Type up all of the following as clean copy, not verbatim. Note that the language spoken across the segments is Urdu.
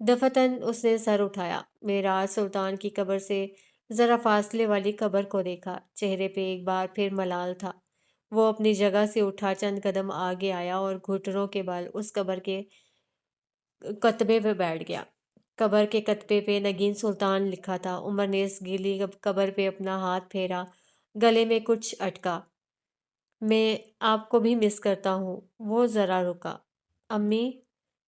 دفتن اس نے سر اٹھایا۔ میراج سلطان کی قبر سے ذرا فاصلے والی قبر کو دیکھا۔ چہرے پہ ایک بار پھر ملال تھا۔ وہ اپنی جگہ سے اٹھا، چند قدم آگے آیا اور گھٹنوں کے بل اس قبر کے کتبے پہ بیٹھ گیا۔ قبر کے کتبے پہ نگین سلطان لکھا تھا۔ عمر نے اس گیلی قبر پہ اپنا ہاتھ پھیرا، گلے میں کچھ اٹکا۔ میں آپ کو بھی مس کرتا ہوں۔ وہ ذرا رکا۔ امی؟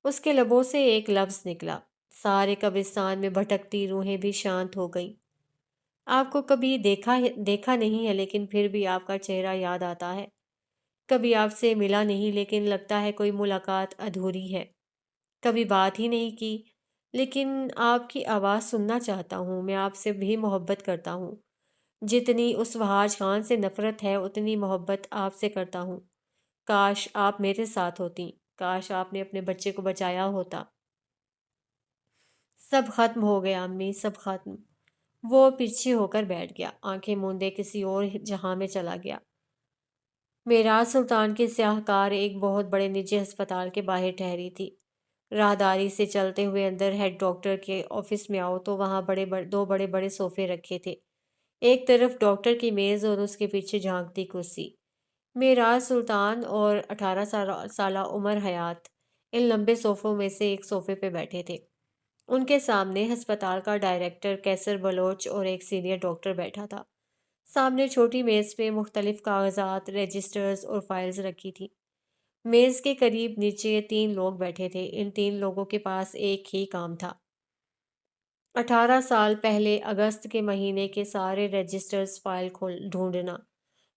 اس کے لبوں سے ایک لفظ نکلا۔ سارے قبرستان میں بھٹکتی روحیں بھی شانت ہو گئیں۔ آپ کو کبھی دیکھا نہیں ہے، لیکن پھر بھی آپ کا چہرہ یاد آتا ہے۔ کبھی آپ سے ملا نہیں، لیکن لگتا ہے کوئی ملاقات ادھوری ہے۔ کبھی بات ہی نہیں کی، لیکن آپ کی آواز سننا چاہتا ہوں۔ میں آپ سے بھی محبت کرتا ہوں۔ جتنی اس وحاج خان سے نفرت ہے، اتنی محبت آپ سے کرتا ہوں۔ کاش آپ میرے ساتھ ہوتی۔ کاش آپ نے اپنے بچے کو بچایا ہوتا۔ سب ختم ہو گیا امی، سب ختم۔ وہ پیچھے ہو کر بیٹھ گیا، آنکھیں موندے کسی اور جہاں میں چلا گیا۔ میراج سلطان کی سیاہ کار ایک بہت بڑے نجی ہسپتال کے باہر ٹھہری تھی۔ راہداری سے چلتے ہوئے اندر ہیڈ ڈاکٹر کے آفس میں آؤ تو وہاں دو بڑے بڑے صوفے رکھے تھے۔ ایک طرف ڈاکٹر کی میز اور اس کے پیچھے جھانکتی کرسی۔ میراج سلطان اور 18 سالہ عمر حیات ان لمبے صوفوں میں سے ایک صوفے پہ بیٹھے تھے۔ ان کے سامنے ہسپتال کا ڈائریکٹر کیسر بلوچ اور ایک سینئر ڈاکٹر بیٹھا تھا۔ سامنے چھوٹی میز پہ مختلف کاغذات، رجسٹرز اور فائلز رکھی تھی۔ میز کے قریب نیچے 3 لوگ بیٹھے تھے۔ ان 3 لوگوں کے پاس ایک ہی کام تھا: 18 سال پہلے اگست کے مہینے کے سارے رجسٹرز فائل ڈھونڈنا۔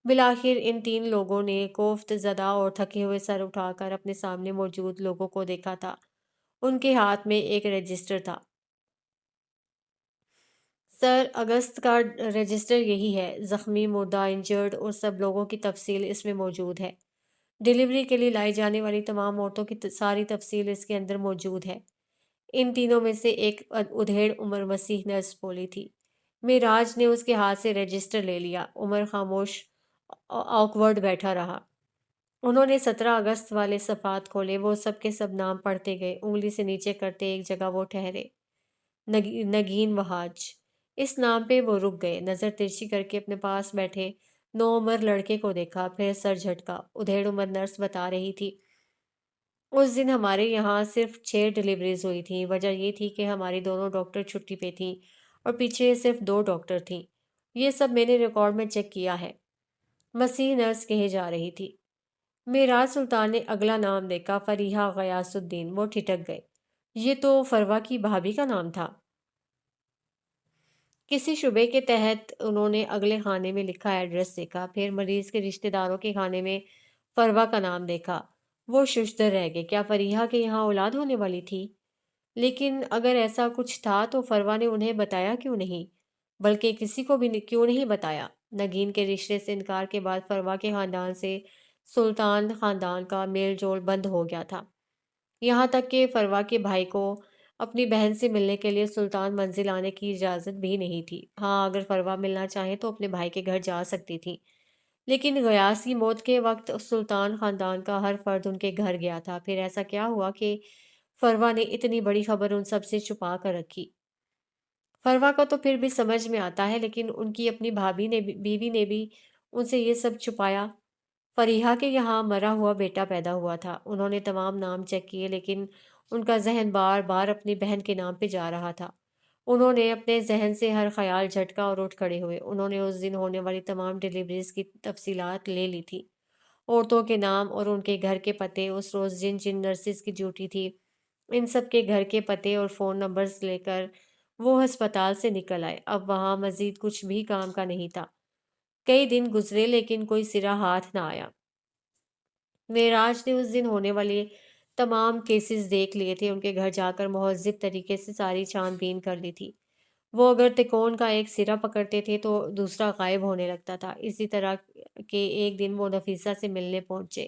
بالآخر ان 3 لوگوں نے کوفت زدہ اور تھکے ہوئے سر اٹھا کر اپنے سامنے موجود لوگوں کو دیکھا تھا۔ ان کے ہاتھ میں ایک رجسٹر تھا۔ سر، اگست کا رجسٹر یہی ہے۔ زخمی، مردہ، انجرڈ اور سب لوگوں کی تفصیل اس میں موجود ہے۔ ڈیلیوری کے لیے لائی جانے والی تمام عورتوں کی ساری تفصیل اس کے اندر موجود ہے۔ ان تینوں میں سے ایک ادھیڑ عمر مسیح نرس بولی تھی۔ میراج نے اس کے ہاتھ سے رجسٹر لے لیا۔ عمر خاموش، آکورڈ بیٹھا رہا۔ انہوں نے 17 اگست والے صفحات کھولے۔ وہ سب کے سب نام پڑھتے گئے، انگلی سے نیچے کرتے ایک جگہ وہ ٹھہرے: نگین وہاج۔ اس نام پہ وہ رک گئے، نظر ترچھی کر کے اپنے پاس بیٹھے نوعمر لڑکے کو دیکھا، پھر سر جھٹکا۔ ادھیڑ عمر نرس بتا رہی تھی: اس دن ہمارے یہاں صرف 6 ڈیلیوریز ہوئی تھیں۔ وجہ یہ تھی کہ ہماری دونوں ڈاکٹر چھٹی پہ تھیں اور پیچھے صرف 2 ڈاکٹر تھیں۔ یہ سب میں نے ریکارڈ میں چیک کیا ہے، مسیح نرس کہے جا رہی تھی۔ میراج سلطان نے اگلا نام دیکھا: فریحہ غیاث الدین۔ وہ ٹھٹک گئے۔ یہ تو فروا کی بھابھی کا نام تھا۔ کسی شبے کے تحت انہوں نے اگلے خانے میں لکھا ایڈریس دیکھا، پھر مریض کے رشتہ داروں کے خانے میں فروا کا نام دیکھا۔ وہ ششدر رہ گئے۔ کیا فریحہ کے یہاں اولاد ہونے والی تھی؟ لیکن اگر ایسا کچھ تھا تو فروا نے انہیں بتایا کیوں نہیں؟ بلکہ کسی کو بھی کیوں نہیں بتایا؟ نگین کے رشتے سے انکار کے بعد فروا کے خاندان سے سلطان خاندان کا میل جول بند ہو گیا تھا۔ یہاں تک کہ فروا کے بھائی کو اپنی بہن سے ملنے کے لیے سلطان منزل آنے کی اجازت بھی نہیں تھی۔ ہاں، اگر فروا ملنا چاہیں تو اپنے بھائی کے گھر جا سکتی تھی، لیکن غیاث کی موت کے وقت سلطان خاندان کا ہر فرد ان کے گھر گیا تھا۔ پھر ایسا کیا ہوا کہ فروا نے اتنی بڑی خبر ان سب سے چھپا کر رکھی؟ فروا کا تو پھر بھی سمجھ میں آتا ہے، لیکن ان کی اپنی بیوی نے بھی ان سے یہ سب چھپایا۔ فریحہ کے یہاں مرا ہوا بیٹا پیدا ہوا تھا۔ انہوں نے تمام نام چیک کیے، لیکن ان کا ذہن بار بار اپنی بہن کے نام پہ جا رہا تھا۔ انہوں نے اپنے ذہن سے ہر خیال جھٹکا اور اٹھ کھڑے ہوئے۔ انہوں نے اس دن ہونے والی تمام ڈیلیوریز کی تفصیلات لے لی تھی، عورتوں کے نام اور ان کے گھر کے پتے۔ اس روز جن جن نرسز کی ڈیوٹی تھی، ان سب کے گھر کے پتے اور فون نمبرز لے کر وہ ہسپتال سے نکل آئے۔ اب وہاں مزید کچھ بھی کام کا نہیں تھا۔ کئی دن گزرے، لیکن کوئی سرا ہاتھ نہ آیا۔ معراج نے اس دن ہونے والے تمام کیسز دیکھ لیے تھے، ان کے گھر جا کر مہذب طریقے سے ساری چھان بین کر لی تھی۔ وہ اگر تکون کا ایک سرا پکڑتے تھے تو دوسرا غائب ہونے لگتا تھا۔ اسی طرح کہ ایک دن وہ نفیسہ سے ملنے پہنچے۔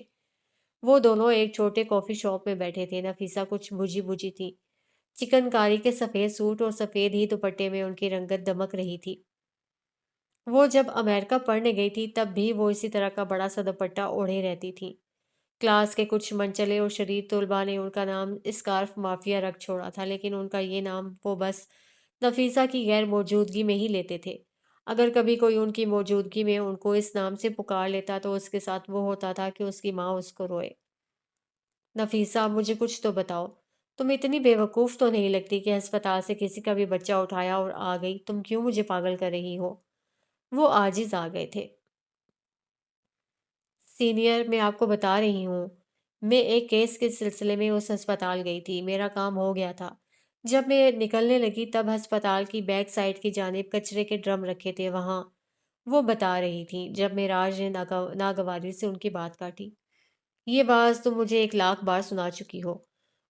وہ دونوں ایک چھوٹے کافی شاپ میں بیٹھے تھے۔ نفیسہ کچھ بجھی بجھی تھی۔ چکن کاری کے سفید سوٹ اور سفید ہی دوپٹے میں ان کی رنگت دمک رہی تھی۔ وہ جب امریکہ پڑھنے گئی تھی تب بھی وہ اسی طرح کا بڑا سا دوپٹہ اوڑھے رہتی تھی۔ کلاس کے کچھ منچلے اور شدید طلباء نے ان کا نام اسکارف مافیا رکھ چھوڑا تھا، لیکن ان کا یہ نام وہ بس نفیسہ کی غیر موجودگی میں ہی لیتے تھے۔ اگر کبھی کوئی ان کی موجودگی میں ان کو اس نام سے پکار لیتا تو اس کے ساتھ وہ ہوتا تھا کہ اس کی ماں اس کو روئے۔ نفیسہ، مجھے کچھ تو بتاؤ، تم اتنی بے وقوف تو نہیں لگتی کہ ہسپتال سے کسی کا بھی بچہ اٹھایا اور آ گئی؟ تم کیوں مجھے پاگل کر رہی ہو؟ وہ عاجز آ گئے تھے۔ سینئر، میں آپ کو بتا رہی ہوں، میں ایک کیس کے سلسلے میں اس ہسپتال گئی تھی، میرا کام ہو گیا تھا۔ جب میں نکلنے لگی تب ہسپتال کی بیک سائڈ کی جانب کچرے کے ڈرم رکھے تھے وہاں، وہ بتا رہی تھی جب معراج نے ناگواری سے ان کی بات کاٹی۔ یہ بات تم مجھے 1,00,000 بار سنا چکی ہو۔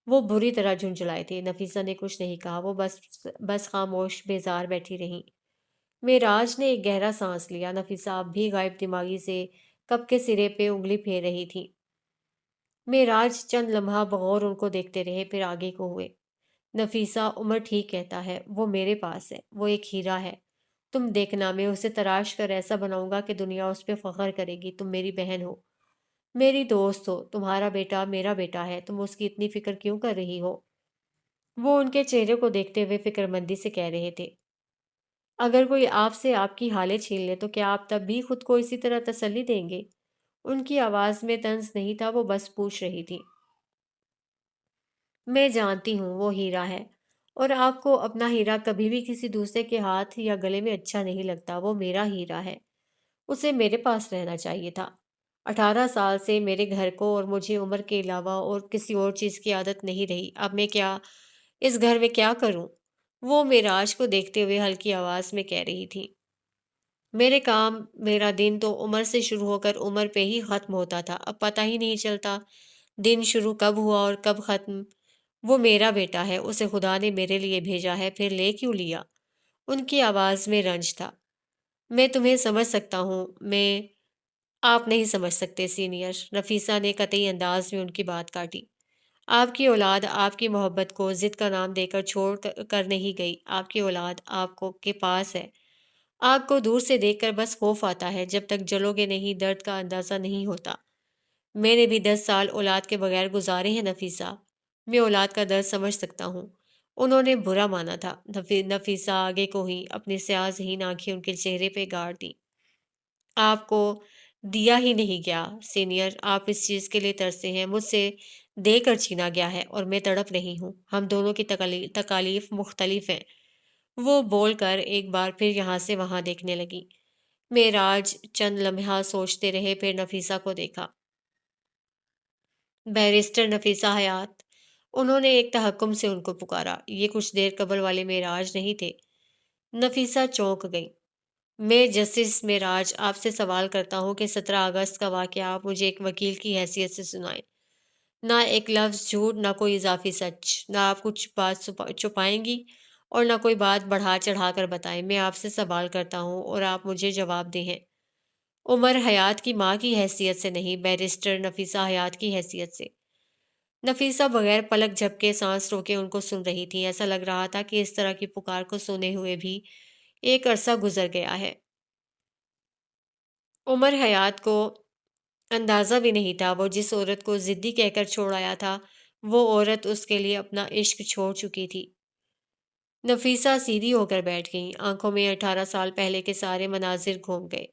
وہ بری طرح جھنجھلائے تھے۔ نفیسہ نے کچھ نہیں کہا، وہ بس خاموش بیزار بیٹھی رہی۔ معراج نے ایک گہرا سانس لیا۔ نفیسہ اب بھی غائب دماغی سے کپ کے سرے پہ انگلی پھیر رہی تھی۔ معراج چند لمحہ بغور ان کو دیکھتے رہے، پھر آگے کو ہوئے۔ نفیسہ، عمر ٹھیک کہتا ہے، وہ میرے پاس ہے، وہ ایک ہیرا ہے۔ تم دیکھنا، میں اسے تراش کر ایسا بناؤں گا کہ دنیا اس پہ فخر کرے گی۔ تم میری بہن ہو، میری دوست ہو، تمہارا بیٹا میرا بیٹا ہے، تم اس کی اتنی فکر کیوں کر رہی ہو؟ وہ ان کے چہرے کو دیکھتے ہوئے فکر مندی سے کہہ رہے تھے۔ اگر کوئی آپ سے آپ کی حالیں چھین لے تو کیا آپ تب بھی خود کو اسی طرح تسلی دیں گے؟ ان کی آواز میں طنز نہیں تھا، وہ بس پوچھ رہی تھی۔ میں جانتی ہوں وہ ہیرا ہے، اور آپ کو اپنا ہیرا کبھی بھی کسی دوسرے کے ہاتھ یا گلے میں اچھا نہیں لگتا۔ وہ میرا ہیرا ہے، اسے میرے پاس رہنا چاہیے تھا۔ 18 سال سے میرے گھر کو اور مجھے عمر کے علاوہ اور کسی اور چیز کی عادت نہیں رہی۔ اب میں کیا اس گھر میں کیا کروں؟ وہ معراج کو دیکھتے ہوئے ہلکی آواز میں کہہ رہی تھی۔ میرے کام، میرا دن تو عمر سے شروع ہو کر عمر پہ ہی ختم ہوتا تھا، اب پتہ ہی نہیں چلتا دن شروع کب ہوا اور کب ختم۔ وہ میرا بیٹا ہے، اسے خدا نے میرے لیے بھیجا ہے، پھر لے کیوں لیا؟ ان کی آواز میں رنج تھا۔ میں تمہیں سمجھ سکتا ہوں، میں آپ نہیں سمجھ سکتے سینئر۔ نفیسہ نے قطعی انداز میں ان کی بات کاٹی۔ آپ کی اولاد آپ کی محبت کو ضد کا نام دے کر چھوڑ کر نہیں گئی۔ آپ کی اولاد آپ کو کے پاس ہے۔ آگ کو دور سے دیکھ کر بس خوف آتا ہے، جب تک جلو گے نہیں درد کا اندازہ نہیں ہوتا۔ میں نے بھی 10 سال اولاد کے بغیر گزارے ہیں نفیسہ، میں اولاد کا درد سمجھ سکتا ہوں۔ انہوں نے برا مانا تھا۔ نفیسہ آگے کو ہی اپنی سیاہ ذہین آنکھیں ان کے چہرے پہ گاڑ دیں۔ آپ کو دیا ہی نہیں گیا سینئر، آپ اس چیز کے لیے ترستے ہیں، مجھ سے دے کر چھینا گیا ہے اور میں تڑپ رہی ہوں۔ ہم دونوں کی تکالیف مختلف ہیں۔ وہ بول کر ایک بار پھر یہاں سے وہاں دیکھنے لگی۔ معراج چند لمحہ سوچتے رہے، پھر نفیسہ کو دیکھا۔ بیرسٹر نفیسہ حیات، انہوں نے ایک تحکم سے ان کو پکارا۔ یہ کچھ دیر قبل والے معراج نہیں تھے۔ نفیسہ چونک گئی۔ میں جسٹس معراج آپ سے سوال کرتا ہوں کہ 17 اگست کا واقعہ آپ مجھے ایک وکیل کی حیثیت سے سنائیں۔ نہ ایک لفظ جھوٹ، نہ کوئی اضافی سچ، نہ آپ کچھ بات چھپائیں گی اور نہ کوئی بات بڑھا چڑھا کر بتائیں۔ میں آپ سے سوال کرتا ہوں اور آپ مجھے جواب دیں ہیں۔ عمر حیات کی ماں کی حیثیت سے نہیں، بیرسٹر نفیسہ حیات کی حیثیت سے۔ نفیسہ بغیر پلک جھپکے سانس روکے ان کو سن رہی تھی۔ ایسا لگ رہا تھا کہ اس طرح کی پکار کو سنے ہوئے بھی ایک عرصہ گزر گیا ہے۔ عمر حیات کو اندازہ بھی نہیں تھا وہ جس عورت کو ضدی کہہ کر چھوڑ آیا تھا، وہ عورت اس کے لیے اپنا عشق چھوڑ چکی تھی۔ نفیسہ سیدھی ہو کر بیٹھ گئیں، آنکھوں میں 18 سال پہلے کے سارے مناظر گھوم گئے۔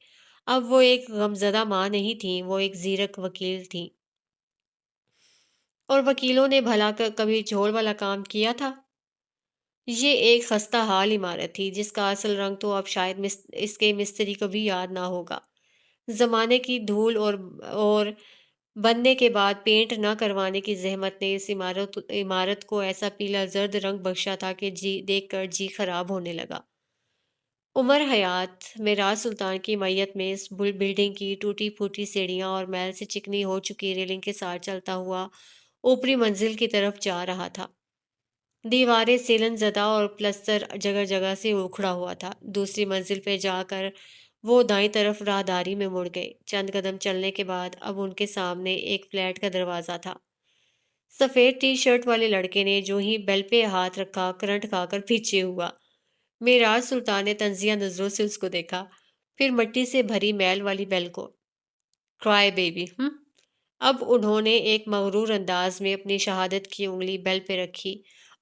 اب وہ ایک غمزدہ ماں نہیں تھیں، وہ ایک زیرک وکیل تھیں۔ اور وکیلوں نے بھلا کبھی جھوڑ والا کام کیا تھا؟ یہ ایک خستہ حال عمارت تھی جس کا اصل رنگ تو اب شاید اس کے مستری کو بھی یاد نہ ہوگا۔ زمانے کی دھول اور بننے کے بعد پینٹ نہ کروانے کی زحمت نے اس عمارت کو ایسا پیلا زرد رنگ بخشا تھا کہ دیکھ کر جی خراب ہونے لگا۔ عمر حیات میراج سلطان کی میت میں اس بلڈنگ کی ٹوٹی پھوٹی سیڑھیاں اور میل سے چکنی ہو چکی ریلنگ کے ساتھ چلتا ہوا اوپری منزل کی طرف جا رہا تھا۔ دیواریں سیلن زدہ اور پلستر جگہ جگہ سے اکھڑا ہوا تھا۔ دوسری منزل پہ جا کر وہ دائیں طرف راہداری میں مڑ گئے۔ چند قدم چلنے کے بعد اب ان کے سامنے ایک فلیٹ کا دروازہ تھا۔ سفید ٹی شرٹ والے لڑکے نے جو ہی بیل پہ ہاتھ رکھا، کرنٹ کھا کر پیچھے ہوا۔ معراج سلطان نے طنزیہ نظروں سے اس کو دیکھا، پھر مٹی سے بھری میل والی بیل کو۔ کرائے بیبی، اب انہوں نے ایک مغرور انداز میں اپنی شہادت کی انگلی بیل پہ رکھی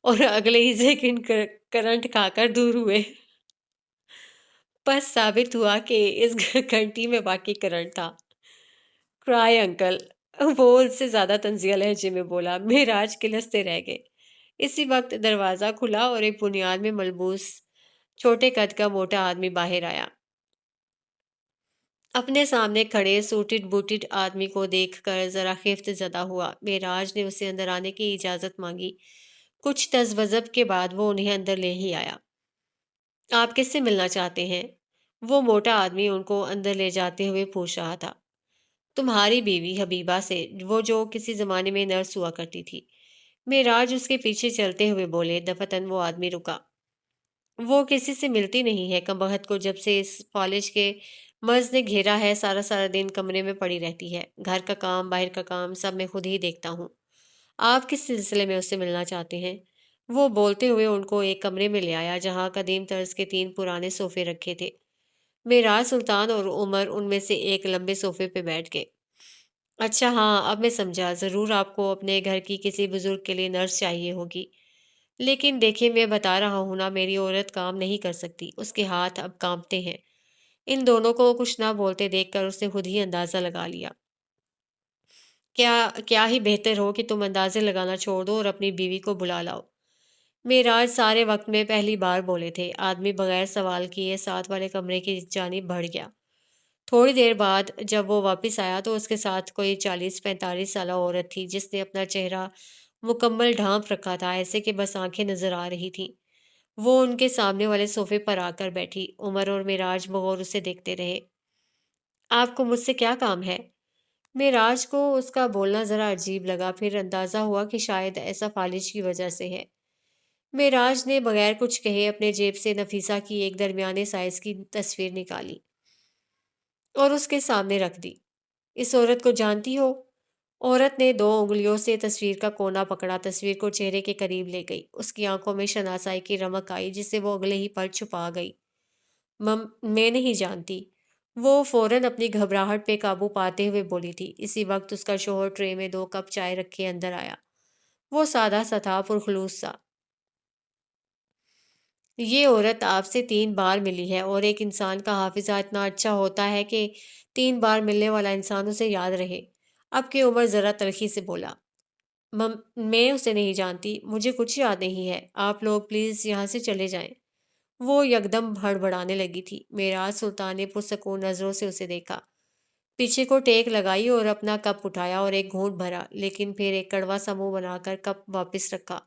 اور اگلے ہی سیکنڈ کرنٹ کھا کر دور ہوئے۔ بس ثابت ہوا کہ اس گھنٹی میں باقی کرنٹ تھا۔ کرائے انکل، وہ اس سے زیادہ طنزیہ لہجے میں بولا۔ معراج کلستے رہ گئے۔ اسی وقت دروازہ کھلا اور ایک بنیاد میں ملبوس چھوٹے قد کا موٹا آدمی باہر آیا۔ اپنے سامنے کھڑے سوٹڈ بوٹڈ آدمی کو دیکھ کر ذرا خفت زدہ ہوا۔ معراج نے اسے اندر آنے کی اجازت مانگی۔ کچھ تذبذب کے بعد وہ انہیں اندر لے ہی آیا۔ آپ کس سے ملنا چاہتے ہیں؟ وہ موٹا آدمی ان کو اندر لے جاتے ہوئے پوچھ رہا تھا۔ تمہاری بیوی حبیبہ سے، وہ جو کسی زمانے میں نرس ہوا کرتی تھی۔ معراج اس کے پیچھے چلتے ہوئے بولے۔ دفتن وہ آدمی رکا۔ وہ کسی سے ملتی نہیں ہے، کمبخت کو جب سے اس فالج کے مرض نے گھیرا ہے سارا سارا دن کمرے میں پڑی رہتی ہے۔ گھر کا کام، باہر کا کام سب میں خود ہی دیکھتا ہوں۔ آپ کس سلسلے میں اس سے ملنا چاہتے ہیں؟ وہ بولتے ہوئے ان کو ایک کمرے میں لے آیا جہاں قدیم طرز کے 3 پرانے صوفے رکھے تھے۔ معراج، سلطان اور عمر ان میں سے ایک لمبے صوفے پہ بیٹھ گئے۔ اچھا ہاں، اب میں سمجھا، ضرور آپ کو اپنے گھر کی کسی بزرگ کے لیے نرس چاہیے ہوگی۔ لیکن دیکھیں، میں بتا رہا ہوں نا، میری عورت کام نہیں کر سکتی، اس کے ہاتھ اب کانپتے ہیں۔ ان دونوں کو کچھ نہ بولتے دیکھ کر اس نے خود ہی اندازہ لگا لیا۔ کیا ہی بہتر ہو کہ تم اندازے لگانا چھوڑ دو اور اپنی بیوی کو بلا لاؤ۔ معراج سارے وقت میں پہلی بار بولے تھے۔ آدمی بغیر سوال کیے ساتھ والے کمرے کی جانب بڑھ گیا۔ تھوڑی دیر بعد جب وہ واپس آیا تو اس کے ساتھ کوئی 40-45 سالہ عورت تھی جس نے اپنا چہرہ مکمل ڈھانپ رکھا تھا، ایسے کہ بس آنکھیں نظر آ رہی تھیں۔ وہ ان کے سامنے والے صوفے پر آ کر بیٹھی۔ عمر اور معراج بغور اسے دیکھتے رہے۔ آپ کو مجھ سے کیا کام ہے؟ معراج کو اس کا بولنا ذرا عجیب لگا، پھر اندازہ ہوا کہ شاید ایسا فالج کی وجہ سے ہے۔ معراج نے بغیر کچھ کہے اپنے جیب سے نفیسہ کی ایک درمیانے سائز کی تصویر نکالی اور اس کے سامنے رکھ دی۔ اس عورت کو جانتی ہو؟ عورت نے 2 انگلیوں سے تصویر کا کونا پکڑا، تصویر کو چہرے کے قریب لے گئی۔ اس کی آنکھوں میں شناسائی کی رمق آئی جسے وہ اگلے ہی پل چھپا گئی۔ میں نہیں جانتی۔ وہ فوراً اپنی گھبراہٹ پہ قابو پاتے ہوئے بولی تھی۔ اسی وقت اس کا شوہر ٹرے میں 2 کپ چائے رکھے اندر آیا۔ وہ سادہ سا تھا، پرخلوص سا۔ یہ عورت آپ سے 3 بار ملی ہے، اور ایک انسان کا حافظہ اتنا اچھا ہوتا ہے کہ 3 بار ملنے والا انسان اسے یاد رہے۔ اب کی عمر ذرا تلخی سے بولا۔ میں اسے نہیں جانتی، مجھے کچھ یاد نہیں ہے، آپ لوگ پلیز یہاں سے چلے جائیں۔ وہ یکدم بڑبڑانے لگی تھی۔ معراج سلطان نے پرسکون نظروں سے اسے دیکھا، پیچھے کو ٹیک لگائی اور اپنا کپ اٹھایا اور ایک گھونٹ بھرا، لیکن پھر ایک کڑوا سا منہ بنا کر کپ واپس رکھا۔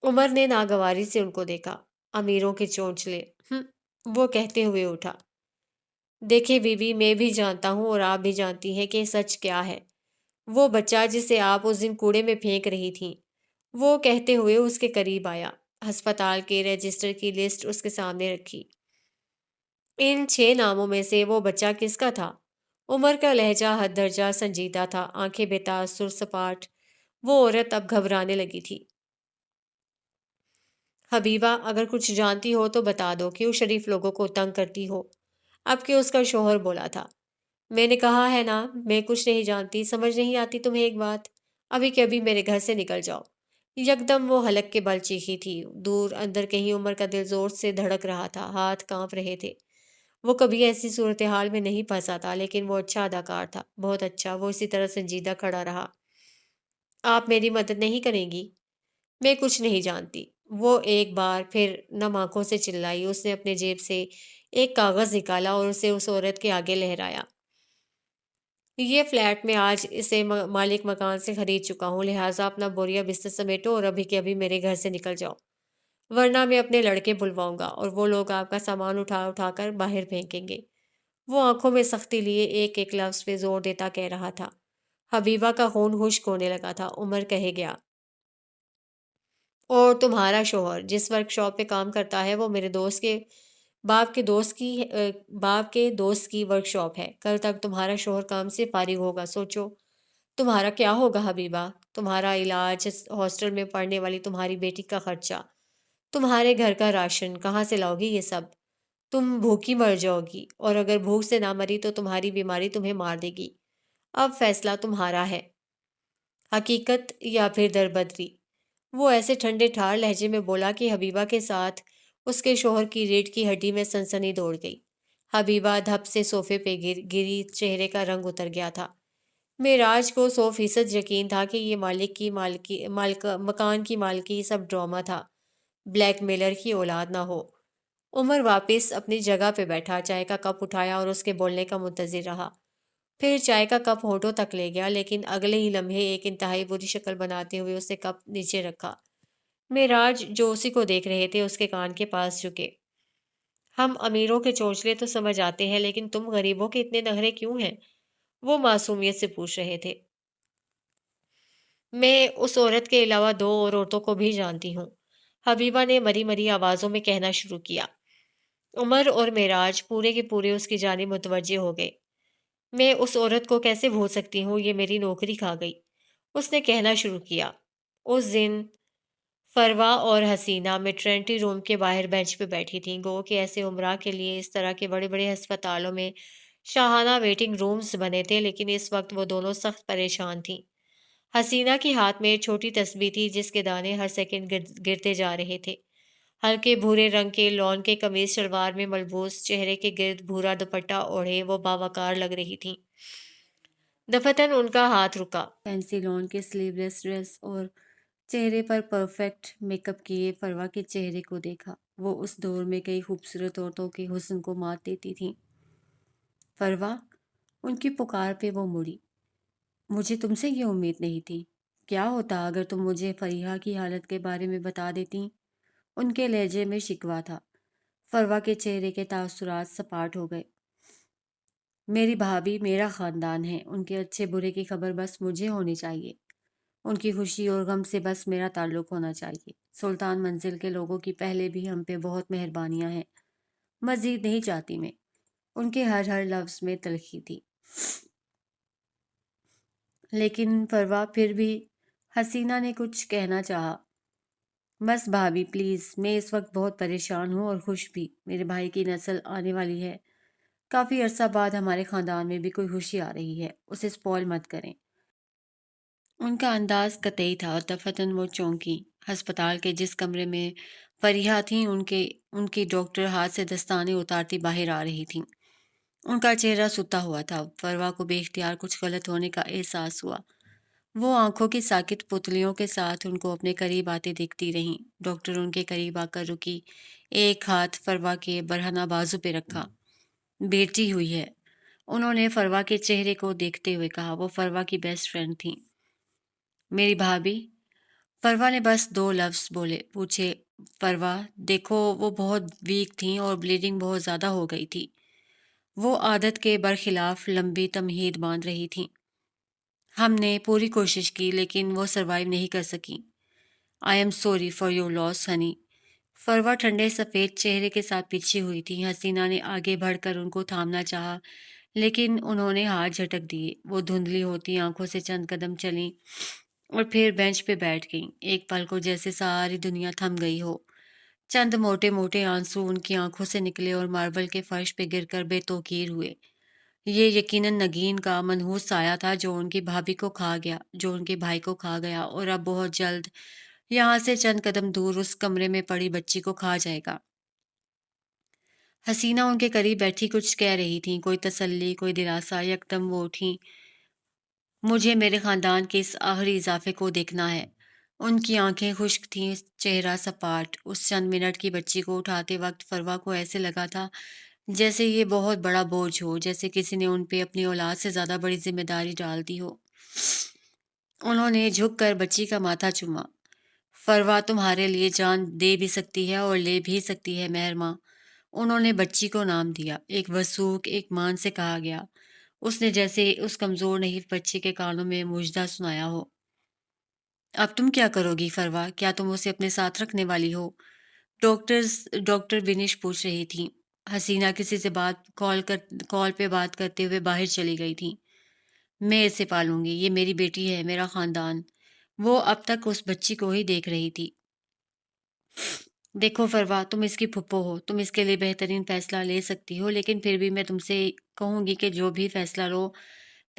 عمر نے ناگواری سے ان کو دیکھا۔ امیروں کے چونچلے، وہ کہتے ہوئے اٹھا۔ دیکھیں بی بی، میں بھی جانتا ہوں اور آپ بھی جانتی ہیں کہ سچ کیا ہے۔ وہ بچہ جسے آپ اس دن کوڑے میں پھینک رہی تھیں، وہ کہتے ہوئے اس کے قریب آیا، ہسپتال کے رجسٹر کی لسٹ اس کے سامنے رکھی۔ ان 6 ناموں میں سے وہ بچہ کس کا تھا؟ عمر کا لہجہ حد درجہ سنجیدہ تھا، آنکھیں بے تاثر سپاٹ۔ وہ عورت اب گھبرانے لگی تھی۔ حبیبہ، اگر کچھ جانتی ہو تو بتا دو، کیوں شریف لوگوں کو تنگ کرتی ہو؟ اب کہ اس کا شوہر بولا تھا۔ میں نے کہا ہے نا، میں کچھ نہیں جانتی، سمجھ نہیں آتی تمہیں ایک بات؟ ابھی کے ابھی میرے گھر سے نکل جاؤ۔ یکدم وہ حلق کے بل چیخی تھی۔ دور اندر کہیں عمر کا دل زور سے دھڑک رہا تھا، ہاتھ کانپ رہے تھے۔ وہ کبھی ایسی صورتحال میں نہیں پھنسا تھا، لیکن وہ اچھا اداکار تھا، بہت اچھا۔ وہ اسی طرح سنجیدہ کھڑا رہا۔ آپ میری مدد نہیں کریں گی؟ میں کچھ نہیں جانتی۔ وہ ایک بار پھر نم آنکھوں سے چلائی۔ اس نے اپنے جیب سے ایک کاغذ نکالا اور اسے اس عورت کے آگے لہرایا۔ یہ فلیٹ میں آج اسے مالک مکان سے خرید چکا ہوں، لہٰذا اپنا بوریا بستر سمیٹو اور ابھی کے ابھی میرے گھر سے نکل جاؤ، ورنہ میں اپنے لڑکے بلواؤں گا اور وہ لوگ آپ کا سامان اٹھا اٹھا کر باہر پھینکیں گے۔ وہ آنکھوں میں سختی لیے ایک ایک لفظ پہ زور دیتا کہہ رہا تھا۔ حبیبہ کا خون خشک ہونے لگا تھا۔ عمر کہے گیا، اور تمہارا شوہر جس ورک شاپ پہ کام کرتا ہے، وہ میرے دوست کے باپ کے دوست کی ورک شاپ ہے۔ کل تک تمہارا شوہر کام سے فارغ ہوگا، سوچو تمہارا کیا ہوگا حبیبہ؟ تمہارا علاج، ہاسٹل میں پڑھنے والی تمہاری بیٹی کا خرچہ، تمہارے گھر کا راشن، کہاں سے لاؤ گی یہ سب؟ تم بھوکی مر جاؤ گی، اور اگر بھوک سے نہ مری تو تمہاری بیماری تمہیں مار دے گی۔ اب فیصلہ تمہارا ہے، حقیقت یا پھر دربدری۔ وہ ایسے ٹھنڈے ٹھار لہجے میں بولا کہ حبیبہ کے ساتھ اس کے شوہر کی ریڑھ کی ہڈی میں سنسنی دوڑ گئی۔ حبیبہ دھپ سے صوفے پہ گری، چہرے کا رنگ اتر گیا تھا۔ معراج کو 100% یقین تھا کہ یہ مکان کی مالکی سب ڈرامہ تھا، بلیک میلر کی اولاد نہ ہو۔ عمر واپس اپنی جگہ پہ بیٹھا، چائے کا کپ اٹھایا اور اس کے بولنے کا منتظر رہا۔ پھر چائے کا کپ ہونٹوں تک لے گیا، لیکن اگلے ہی لمحے ایک انتہائی بری شکل بناتے ہوئے اس نے کپ نیچے رکھا۔ معراج جو اسی کو دیکھ رہے تھے اس کے کان کے پاس جھکے۔ ہم امیروں کے چونچلے تو سمجھ آتے ہیں، لیکن تم غریبوں کے اتنے نخرے کیوں ہیں؟ وہ معصومیت سے پوچھ رہے تھے۔ میں اس عورت کے علاوہ 2 اور عورتوں کو بھی جانتی ہوں، حبیبہ نے مری مری آوازوں میں کہنا شروع کیا۔ عمر اور معراج پورے کے پورے اس کی جانب متوجہ ہو گئے۔ میں اس عورت کو کیسے بھول سکتی ہوں، یہ میری نوکری کھا گئی، اس نے کہنا شروع کیا۔ اس دن فروا اور حسینہ میٹرنٹی روم کے باہر بینچ پہ بیٹھی تھیں، گو کہ ایسے عمرہ کے لیے اس طرح کے بڑے بڑے ہسپتالوں میں شاہانہ ویٹنگ رومز بنے تھے، لیکن اس وقت وہ دونوں سخت پریشان تھیں۔ حسینہ کے ہاتھ میں ایک چھوٹی تسبیح تھی جس کے دانے ہر سیکنڈ گرتے جا رہے تھے۔ ہلکے بھورے رنگ کے لون کے قمیض شلوار میں ملبوس، چہرے کے گرد بھورا دوپٹہ اوڑھے وہ باوقار لگ رہی تھیں۔ دفتن ان کا ہاتھ رکا۔ فینسی لون کے سلیو لیس ڈریس اور چہرے پر پرفیکٹ میک اپ کیے فروا کے چہرے کو دیکھا۔ وہ اس دور میں کئی خوبصورت عورتوں کے حسن کو مات دیتی تھیں۔ فروا، ان کی پکار پہ وہ مڑی۔ مجھے تم سے یہ امید نہیں تھی۔ کیا ہوتا اگر تم مجھے فریحہ کی حالت کے بارے میں بتا دیتی؟ ان کے لہجے میں شکوہ تھا۔ فروا کے چہرے کے تاثرات سپاٹ ہو گئے۔ میری بھابھی میرا خاندان ہے، ان کے اچھے برے کی خبر بس مجھے ہونی چاہیے، ان کی خوشی اور غم سے بس میرا تعلق ہونا چاہیے۔ سلطان منزل کے لوگوں کی پہلے بھی ہم پہ بہت مہربانیاں ہیں، مزید نہیں چاہتی میں۔ ان کے ہر لفظ میں تلخی تھی۔ لیکن فروا پھر بھی حسینہ نے کچھ کہنا چاہا۔ بس بھابھی پلیز، میں اس وقت بہت پریشان ہوں اور خوش بھی۔ میرے بھائی کی نسل آنے والی ہے، کافی عرصہ بعد ہمارے خاندان میں بھی کوئی خوشی آ رہی ہے، اسے سپوائل مت کریں۔ ان کا انداز قطعی تھا اور دفتن وہ چونکی۔ ہسپتال کے جس کمرے میں فریحہ تھیں ان کی ڈاکٹر ہاتھ سے دستانے اتارتی باہر آ رہی تھیں۔ ان کا چہرہ ستا ہوا تھا۔ فروا کو بے اختیار کچھ غلط ہونے کا احساس ہوا۔ وہ آنکھوں کی ساکت پتلیوں کے ساتھ ان کو اپنے قریب آتے دیکھتی رہیں۔ ڈاکٹر ان کے قریب آ کر رکی، ایک ہاتھ فروا کے برہنہ بازو پہ رکھا۔ بیٹی ہوئی ہے، انہوں نے فروا کے چہرے کو دیکھتے ہوئے کہا۔ وہ فروا کی بیسٹ فرینڈ تھیں۔ میری بھابھی؟ فروا نے بس 2 لفظ بولے، پوچھے۔ فروا، دیکھو وہ بہت ویک تھیں اور بلیڈنگ بہت زیادہ ہو گئی تھی۔ وہ عادت کے برخلاف لمبی تمہید باندھ رہی تھیں۔ ہم نے پوری کوشش کی لیکن وہ سروائیو نہیں کر سکیں۔ I am sorry for your loss honey. Farwa ٹھنڈے سفید چہرے کے ساتھ پیچھے ہوئی تھی۔ حسینہ نے آگے بڑھ کر ان کو تھامنا چاہا لیکن انہوں نے ہاتھ جھٹک دیے۔ وہ دھندلی ہوتی آنکھوں سے چند قدم چلیں اور پھر بینچ پہ بیٹھ گئیں۔ ایک پل کو جیسے ساری دنیا تھم گئی ہو۔ چند موٹے موٹے آنسو ان کی آنکھوں سے نکلے اور ماربل کے فرش پہ گر کر بے توقیر ہوئے۔ یہ یقیناً نگین کا منحوس سایہ تھا جو ان کی بھابھی کو کھا گیا، جو ان کے بھائی کو کھا گیا اور اب بہت جلد یہاں سے چند قدم دور اس کمرے میں پڑی بچی کو کھا جائے گا۔ حسینہ ان کے قریب بیٹھی کچھ کہہ رہی تھیں، کوئی تسلی، کوئی دلاسا۔ یکدم وہ اٹھیں۔ مجھے میرے خاندان کے اس آخری اضافے کو دیکھنا ہے۔ ان کی آنکھیں خشک تھیں، چہرہ سپاٹ۔ اس چند منٹ کی بچی کو اٹھاتے وقت فروا کو ایسے لگا تھا جیسے یہ بہت بڑا بوجھ ہو، جیسے کسی نے ان پہ اپنی اولاد سے زیادہ بڑی ذمہ داری ڈال دی ہو۔ انہوں نے جھک کر بچی کا ماتھا چوما۔ فروا تمہارے لیے جان دے بھی سکتی ہے اور لے بھی سکتی ہے مہر ماں۔ انہوں نے بچی کو نام دیا، ایک وثوق، ایک مان سے کہا گیا۔ اس نے جیسے اس کمزور نحیف بچے کے کانوں میں مژدہ سنایا ہو۔ اب تم کیا کرو گی فروا؟ کیا تم اسے اپنے ساتھ رکھنے والی ہو؟ ڈاکٹر بینش پوچھ رہی تھیں۔ حسینہ کسی سے کال پہ بات کرتے ہوئے باہر چلی گئی تھیں۔ میں اسے پالوں گی، یہ میری بیٹی ہے، میرا خاندان۔ وہ اب تک اس بچی کو ہی دیکھ رہی تھی۔ دیکھو فروا، تم اس کی پھپھو ہو، تم اس کے لیے بہترین فیصلہ لے سکتی ہو، لیکن پھر بھی میں تم سے کہوں گی کہ جو بھی فیصلہ لو،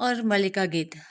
اور ملکہ گدھ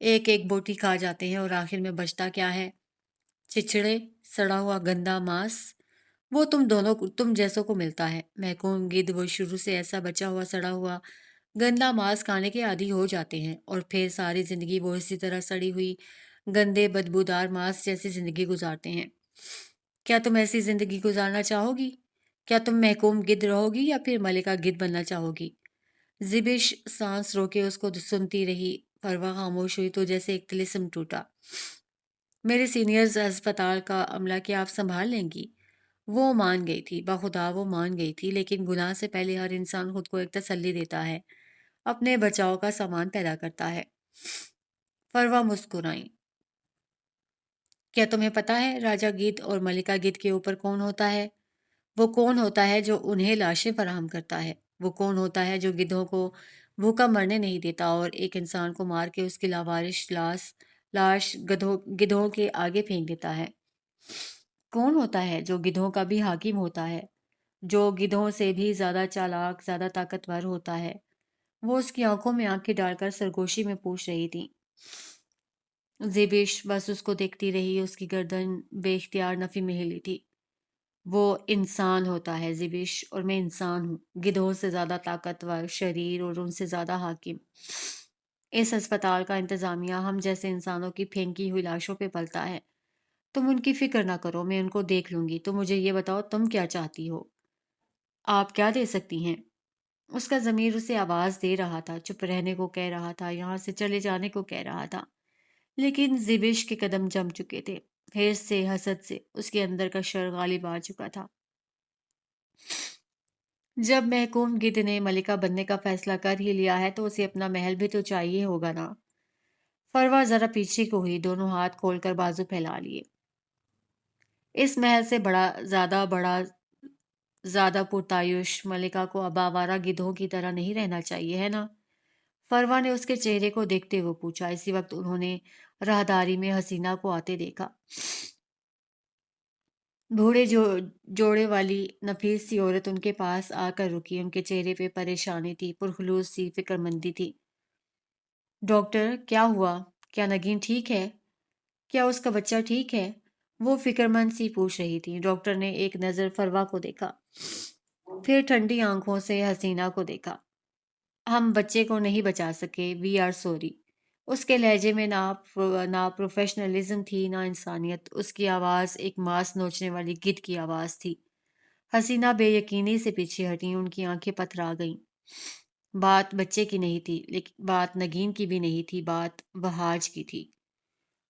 ایک ایک بوٹی کھا جاتے ہیں، اور آخر میں بچتا کیا ہے؟ چچڑے، سڑا ہوا گندا ماس۔ وہ تم جیسوں کو ملتا ہے۔ محکوم گدھ وہ شروع سے ایسا بچا ہوا سڑا ہوا گندا ماس کھانے کے عادی ہو جاتے ہیں، اور پھر ساری زندگی وہ اسی طرح سڑی ہوئی گندے بدبودار ماس جیسی زندگی گزارتے ہیں۔ کیا تم ایسی زندگی گزارنا چاہو گی؟ کیا تم محکوم گدھ رہو گی یا پھر ملکہ گدھ بننا چاہو گی؟ زبش سانس روکے اس کو سنتی رہی۔ فروا خاموش ہوئی تو جیسے ایک طلسم ٹوٹا۔ میرے سینئرز ہسپتال کا عملہ کیا آپ سنبھال لیں گی؟ وہ مان گئی تھی، بخدا وہ مان گئی تھی، لیکن گناہ سے پہلے ہر انسان خود کو ایک تسلی دیتا ہے، اپنے بچاؤ کا سامان پیدا کرتا ہے۔ فروا مسکرائیں۔ کیا تمہیں پتا ہے راجا گدھ اور ملکہ گدھ کے اوپر کون ہوتا ہے؟ وہ کون ہوتا ہے جو انہیں لاشیں فراہم کرتا ہے؟ وہ کون ہوتا ہے جو گدھوں کو بھوکا مرنے نہیں دیتا اور ایک انسان کو مار کے اس کی لاوارث لاش گدھوں کے آگے پھینک دیتا ہے؟ کون ہوتا ہے جو گدھوں کا بھی حاکم ہوتا ہے، جو گدھوں سے بھی زیادہ چالاک، زیادہ طاقتور ہوتا ہے؟ وہ اس کی آنکھوں میں آنکھیں ڈال کر سرگوشی میں پوچھ رہی تھی۔ زیبش بس اس کو دیکھتی رہی، اس کی گردن بے اختیار نفی میں ہلی تھی۔ وہ انسان ہوتا ہے زیبش، اور میں انسان ہوں، گدھوں سے زیادہ طاقتور، شریر اور ان سے زیادہ حاکم۔ اس ہسپتال کا انتظامیہ ہم جیسے انسانوں کی پھینکی ہوئی لاشوں پہ پلتا ہے۔ تم ان کی فکر نہ کرو، میں ان کو دیکھ لوں گی۔ تو مجھے یہ بتاؤ تم کیا چاہتی ہو؟ آپ کیا دے سکتی ہیں؟ اس کا ضمیر اسے آواز دے رہا تھا، چپ رہنے کو کہہ رہا تھا، یہاں سے چلے جانے کو کہہ رہا تھا، لیکن زبش کے قدم جم چکے تھے۔ حرص سے، حسد سے اس کے اندر کا شر غالب آ چکا تھا۔ جب محکوم گدھ نے ملکہ بننے کا فیصلہ کر ہی لیا ہے تو اسے اپنا محل بھی تو چاہیے ہوگا نا۔ فروا ذرا پیچھے کو ہوئی، دونوں ہاتھ کھول کر بازو پھیلا لیے۔ اس محل سے زیادہ پرتعیش ملکہ کو اب آوارہ گدھوں کی طرح نہیں رہنا چاہیے، ہے نا؟ فروا نے اس کے چہرے کو دیکھتے ہوئے پوچھا۔ اسی وقت انہوں نے راہداری میں حسینہ کو آتے دیکھا۔ بوڑھے جوڑے والی نفیس سی عورت ان کے پاس آ کر رکی، ان کے چہرے پہ پریشانی تھی، پرخلوص سی فکر مندی تھی۔ ڈاکٹر کیا ہوا؟ کیا نگین ٹھیک ہے؟ کیا اس کا بچہ ٹھیک ہے؟ وہ فکر مند سی پوچھ رہی تھی۔ ڈاکٹر نے ایک نظر فروا کو دیکھا، پھر ٹھنڈی آنکھوں سے حسینہ کو دیکھا۔ ہم بچے کو نہیں بچا سکے، وی آر سوری۔ اس کے لہجے میں نہ پروفیشنلزم تھی نہ انسانیت۔ اس کی آواز ایک ماس نوچنے والی گدھ کی آواز تھی۔ حسینہ بے یقینی سے پیچھے ہٹی، ان کی آنکھیں پتھرا گئیں۔ بات بچے کی نہیں تھی، لیکن بات نگین کی بھی نہیں تھی، بات وہاج کی تھی۔